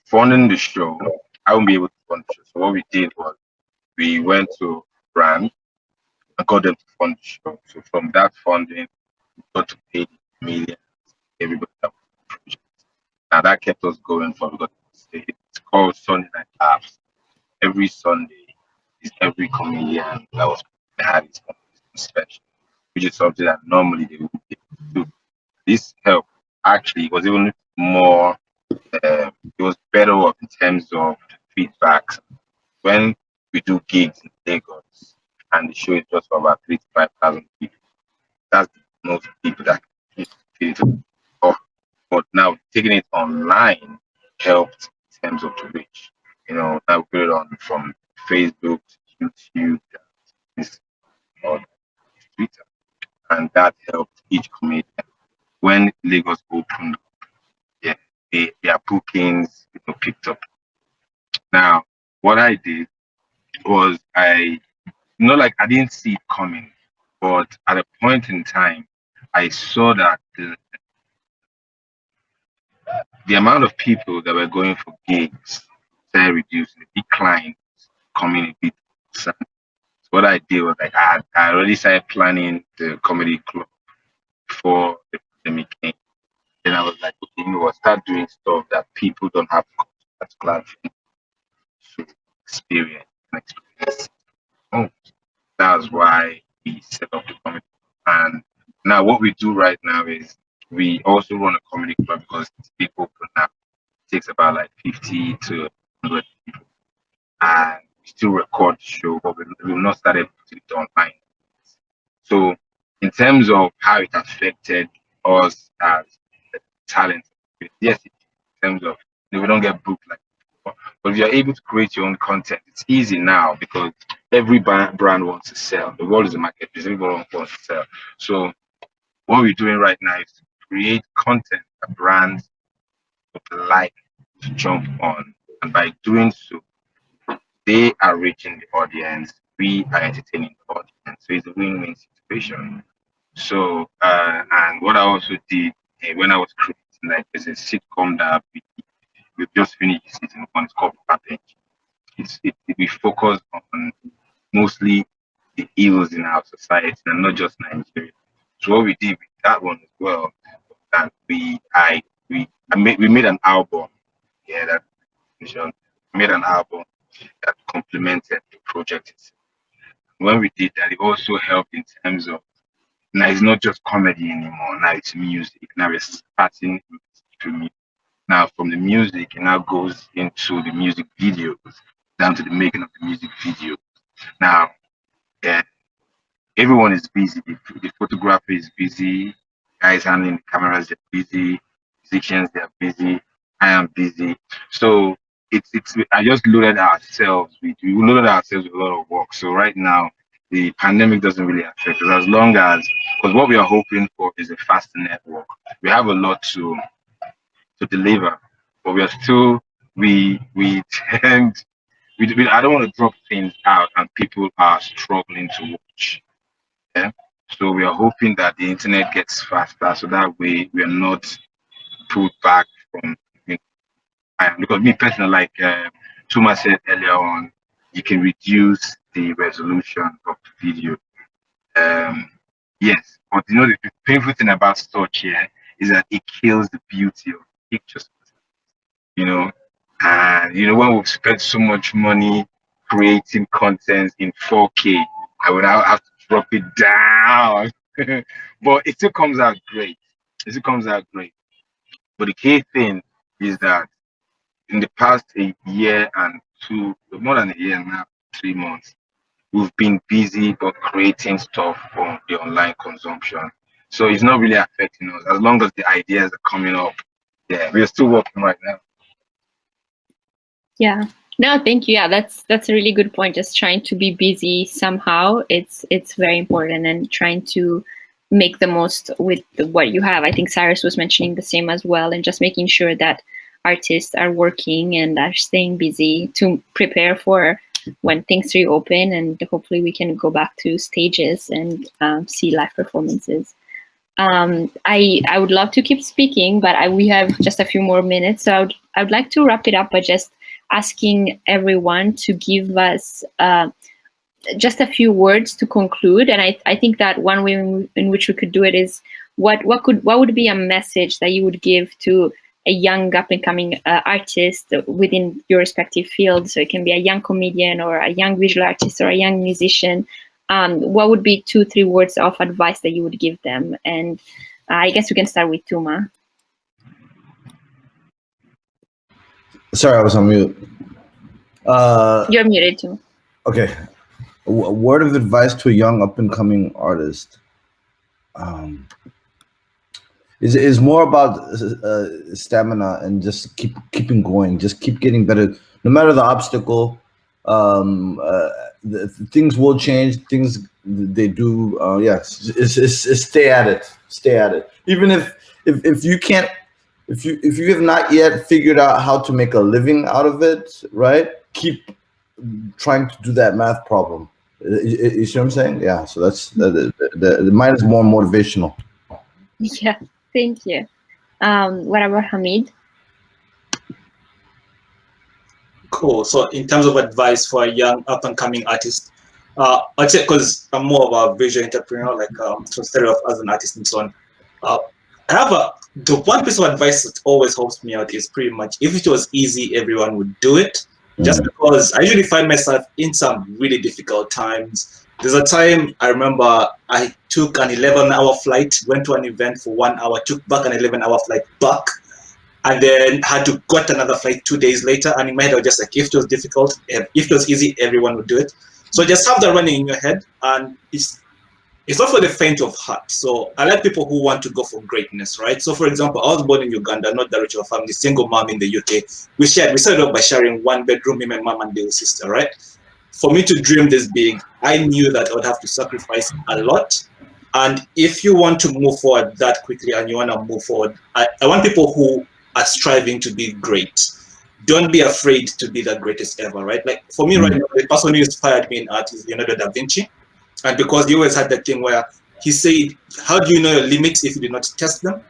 Funding the show, I won't be able to fund the show. So what we did was we went to brand and got them to fund the show. So from that funding, we got to pay comedians, everybody that was on the project. Now that kept us going for, because it's called Sunday Night Laughs. Every Sunday is every comedian that was had his own special, which is something that normally they wouldn't be able to do. This help actually was even more. It was better off in terms of feedbacks. When we do gigs in Lagos and the show is just for about 3 to 5,000 people, that's the most people that can fit it off. But now taking it online helped in terms of the reach. Now we put it on from Facebook to YouTube, or Twitter, and that helped each comedian. When Lagos opened, yeah, their bookings picked up. Now, what I did was I didn't see it coming, but at a point in time, I saw that the amount of people that were going for gigs started reducing, the decline coming a bit. So what I did was I already started planning the comedy club before the pandemic came. Then I was like, okay, we'll start doing stuff that people don't have to come to particular thing to experience. Oh, that's why we set up the comedy club. And now what we do right now is we also run a comedy club because it's big open now. It takes about like 50 to 100 people. And we still record the show, but we've not started putting it online. So in terms of how it affected us as talent, yes, in terms of we don't get booked like before, but if you're able to create your own content, it's easy now because every brand wants to sell. The world is a marketplace, everybody wants to sell. So what we're doing right now is to create content that brands would like to jump on, and by doing so, they are reaching the audience, we are entertaining the audience. So it's a win-win situation. So and what I also did when I was creating, like, there's a sitcom that we've just finished season one. It's called Package. We focus on mostly the ills in our society and not just Nigeria. So what we did with that one as well, that we made an album. Yeah, that made an album that complemented the project itself. When we did that, it also helped in terms of now it's not just comedy anymore. Now it's music. Now we're starting to music. Now from the music, it now goes into the music videos, down to the making of the music video. Now, everyone is busy. The photographer is busy. Guys handling the cameras, they're busy. Musicians, they're busy. I am busy. So it's I just loaded ourselves. We loaded ourselves with a lot of work. So right now, the pandemic doesn't really affect us as long as, because what we are hoping for is a faster network. We have a lot to deliver, but we are still tend I don't want to drop things out and people are struggling to watch. Yeah. So we are hoping that the internet gets faster, so that way we are not pulled back from. Because me personally, like Tuma said earlier on, you can reduce the resolution of the video. Yes, but the painful thing about such here is that it kills the beauty of pictures. And when we've spent so much money creating content in 4K, I would now have to drop it down. But it still comes out great. But the key thing is that in the past a year and more than a year now, 3 months, we've been busy but creating stuff for the online consumption. So it's not really affecting us as long as the ideas are coming up. Yeah, we're still working right now. Yeah. No, thank you. Yeah, that's a really good point. Just trying to be busy somehow. It's very important, and trying to make the most with what you have. I think Cyrus was mentioning the same as well, and just making sure that artists are working and are staying busy to prepare for when things reopen, and hopefully we can go back to stages and see live performances. I would love to keep speaking, but we have just a few more minutes, so I would like to wrap it up by just asking everyone to give us just a few words to conclude. And I think that one way in which we could do it is what would be a message that you would give to a young up and coming artist within your respective field? So it can be a young comedian or a young visual artist or a young musician. What would be 2-3 words of advice that you would give them? And I guess we can start with Tuma. Sorry, I was on mute. You're muted too. Okay. A word of advice to a young up-and-coming artist is more about stamina and just keeping going. Just keep getting better, no matter the obstacle. Things will change. Things they do. Yes, it's stay at it. Stay at it. Even if you can't, if you have not yet figured out how to make a living out of it, right? Keep trying to do that math problem. You see what I'm saying? Yeah. So that's the mine is more motivational. Yeah. Thank you. What about Hamid? Cool. So in terms of advice for a young up-and-coming artist, I'd say, because I'm more of a visual entrepreneur, like so instead of as an artist and so on, I have the one piece of advice that always helps me out is pretty much, if it was easy, everyone would do it. Just because I usually find myself in some really difficult times. There's a time I remember I took an 11-hour flight, went to an event for 1 hour, took back an 11-hour flight back, and then had to got another flight 2 days later. And in my head, I was just like, if it was difficult, if it was easy, everyone would do it. So just have that running in your head, and it's not for the faint of heart. So I like people who want to go for greatness, right? So for example, I was born in Uganda, not that rich of a family, single mom in the UK. We started off by sharing one bedroom, me, my mom, and little sister, right? For me to dream this big, I knew that I would have to sacrifice a lot. And if you want to move forward that quickly and you want to move forward, I want people who are striving to be great. Don't be afraid to be the greatest ever, right? Like for me right now, the person who inspired me in art is Leonardo da Vinci. And because he always had that thing where he said, how do you know your limits if you do not test them?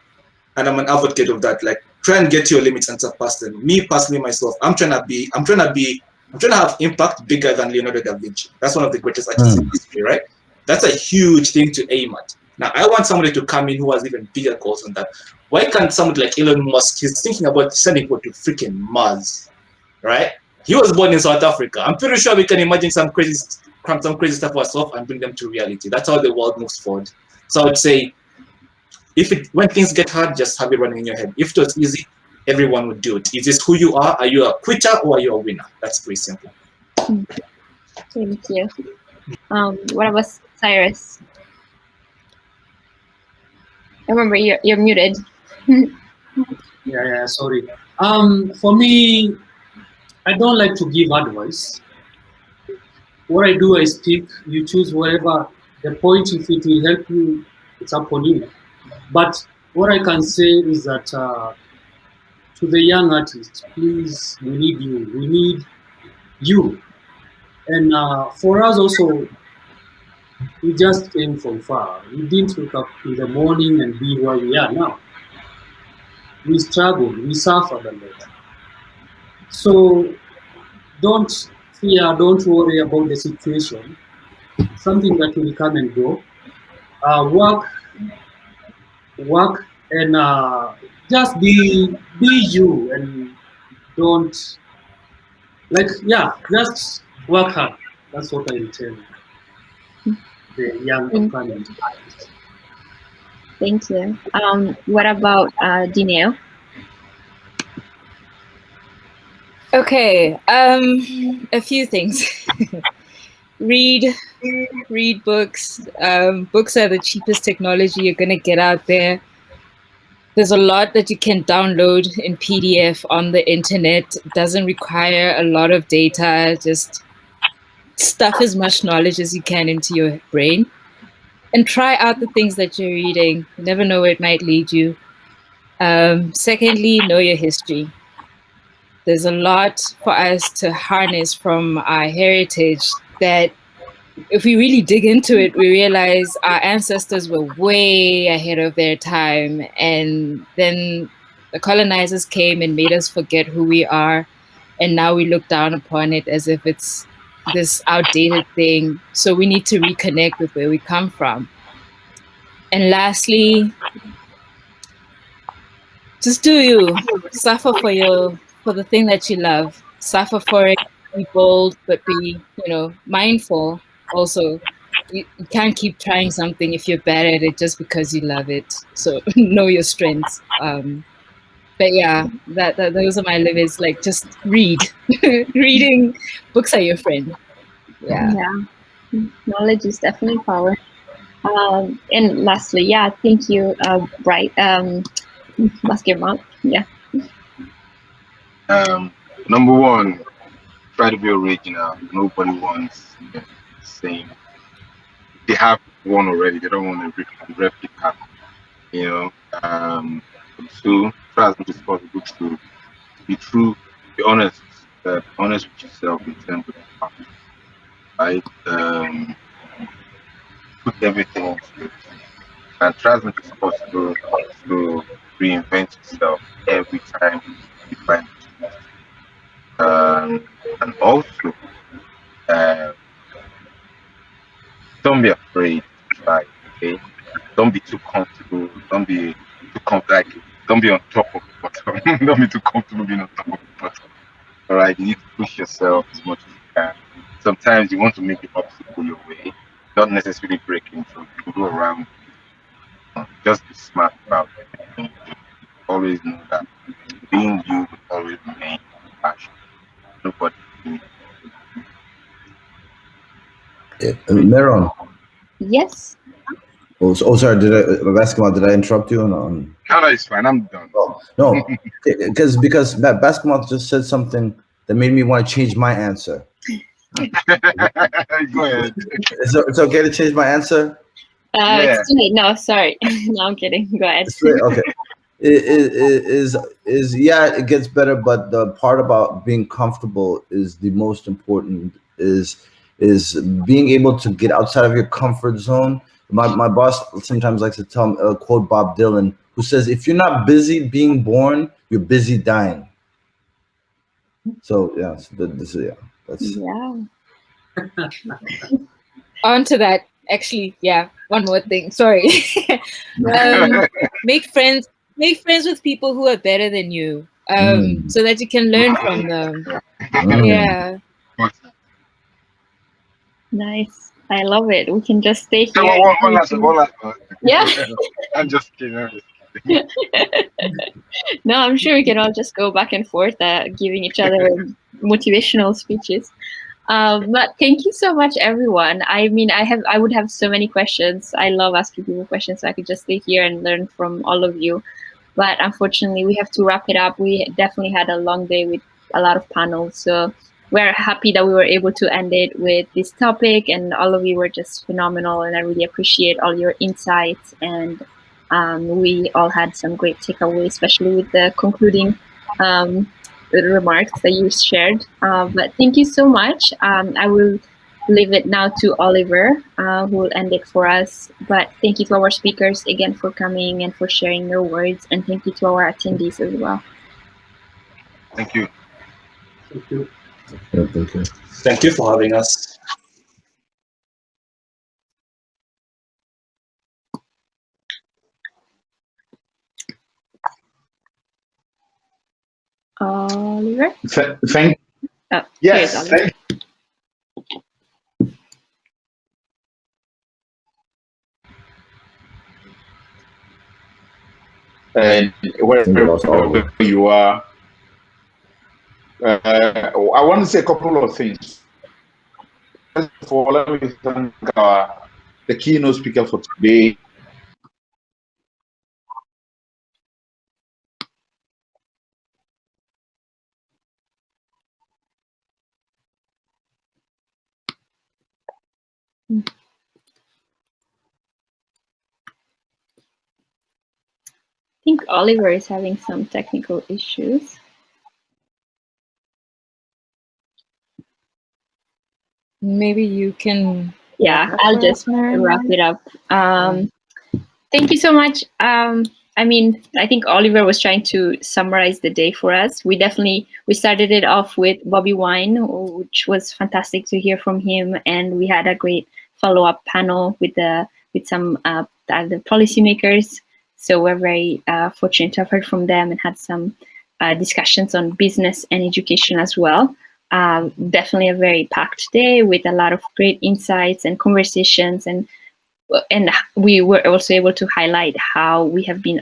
And I'm an advocate of that. Like, try and get your limits and surpass them. Me personally, myself, I'm trying to have impact bigger than Leonardo da Vinci. That's one of the greatest artists in history, right? That's a huge thing to aim at. Now, I want somebody to come in who has even bigger goals than that. Why can't somebody like Elon Musk, he's thinking about sending people to freaking Mars, right? He was born in South Africa. I'm pretty sure we can imagine some crazy stuff ourselves and bring them to reality. That's how the world moves forward. So I would say, when things get hard, just have it running in your head. If it was easy, everyone would do it. Is this who you are? Are you a quitter or are you a winner? That's pretty simple. Thank you. What about Cyrus? Remember, you're muted. Yeah, sorry. For me, I don't like to give advice. What I do, I speak. You choose whatever the point. If it will help you, it's up on you. But what I can say is that to the young artists, please, we need you. We need you. And for us also, we just came from far. We didn't wake up in the morning and be where we are now. We struggled, we suffered a lot. So don't fear, don't worry about the situation. It's something that will come and go. Work, and just be you, and don't just work hard. That's what I tell the young upcoming artists. Thank you. What about Lineo? Okay, a few things. Read books. Books are the cheapest technology you're gonna get out there. There's a lot that you can download in PDF on the internet. It doesn't require a lot of data. Just stuff as much knowledge as you can into your brain. And try out the things that you're reading. You never know where it might lead you. Secondly, know your history. There's a lot for us to harness from our heritage that if we really dig into it, we realize our ancestors were way ahead of their time. And then the colonizers came and made us forget who we are. And now we look down upon it as if it's this outdated thing. So we need to reconnect with where we come from. And lastly, just do you. Suffer for the thing that you love. Suffer for it. Be bold, but be, mindful. Also, you can't keep trying something if you're bad at it just because you love it. So know your strengths. But yeah, those are my limits. Like, just read. Reading books are your friend. Yeah. Knowledge is definitely power. And lastly, yeah, thank you, Basketmouth. Yeah. Number one, try to be original. Nobody wants the same. They have one already. They don't want to replica. Two, try as much as possible to be true, be honest, honest with yourself in terms of the fact, right? Put everything into it, and try as much as possible to reinvent yourself every time you find opportunity. And also, uh, don't be afraid to try. Okay, don't be too comfortable. Don't be too comfortable. Don't be on top of the bottom. Don't be too comfortable being on top of the bottom. All right, you need to push yourself as much as you can. Sometimes you want to make the obstacle your way, not necessarily break into it. You go around. Just be smart about everything you do. Always know that being you will always remain your passion. Nobody will Meron. Yes. Sorry. Basketball? Did I interrupt you? No, it's fine. I'm done. Oh, no, because Basketmouth just said something that made me want to change my answer. Go ahead. It's okay to change my answer? Yeah. It's too late. No, sorry. No, I'm kidding. Go ahead. Okay. Yeah, it gets better, but the part about being comfortable is the most important. Is being able to get outside of your comfort zone. My boss sometimes likes to quote Bob Dylan, who says, "If you're not busy being born, you're busy dying." So yeah, that's On to that, actually, yeah. One more thing. Sorry. Make friends with people who are better than you, so that you can learn from them. Yeah. Nice. I love it. We can just stay here. One last. Yeah. I'm just kidding. No, I'm sure we can all just go back and forth, giving each other motivational speeches. But thank you so much, everyone. I mean, I would have so many questions. I love asking people questions, so I could just stay here and learn from all of you. But unfortunately, we have to wrap it up. We definitely had a long day with a lot of panels, so we're happy that we were able to end it with this topic, and all of you were just phenomenal, and I really appreciate all your insights, and we all had some great takeaways, especially with the concluding remarks that you shared. But thank you so much. I will leave it now to Oliver, who will end it for us. But thank you to our speakers again for coming and for sharing your words, and thank you to our attendees as well. Thank you. Thank you. Yeah, thank you. Thank you for having us. Oliver? Thank Oh, yes, here's Oliver. And wherever you are, I want to say a couple of things. First of all, let me thank the keynote speaker for today. I think Oliver is having some technical issues. Maybe you can. Yeah, I'll just wrap it up. Thank you so much. I mean, I think Oliver was trying to summarize the day for us. We started it off with Bobby Wine, which was fantastic to hear from him, and we had a great follow-up panel with some are the policymakers. So we're very fortunate to have heard from them and had some discussions on business and education as well. Definitely a very packed day with a lot of great insights and conversations, and we were also able to highlight how we have been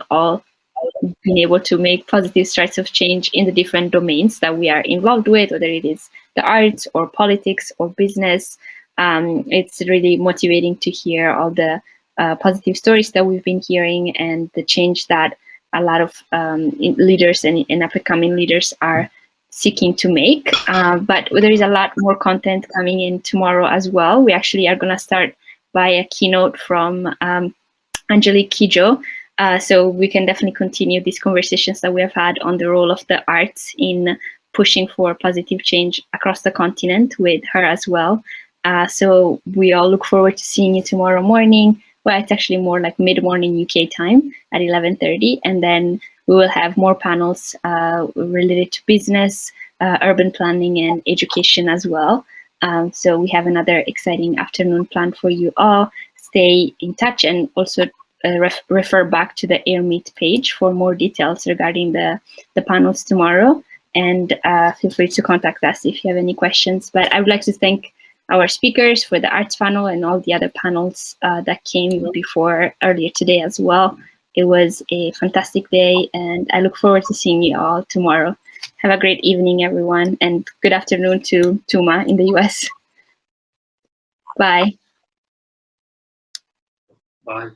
able to make positive strides of change in the different domains that we are involved with, whether it is the arts or politics or business. It's really motivating to hear all the positive stories that we've been hearing and the change that a lot of leaders and upcoming leaders are seeking to make. But there is a lot more content coming in tomorrow as well. We actually are going to start by a keynote from Angelique Kijo. So we can definitely continue these conversations that we have had on the role of the arts in pushing for positive change across the continent with her as well. So we all look forward to seeing you tomorrow morning. Well, it's actually more like mid-morning UK time at 11:30, and then we will have more panels related to business, urban planning, and education as well. So we have another exciting afternoon planned for you all. Stay in touch and also refer back to the AirMeet page for more details regarding the panels tomorrow. And feel free to contact us if you have any questions. But I would like to thank our speakers for the arts panel and all the other panels that came before earlier today as well. It was a fantastic day, and I look forward to seeing you all tomorrow. Have a great evening, everyone, and good afternoon to Tuma in the US. Bye. Bye.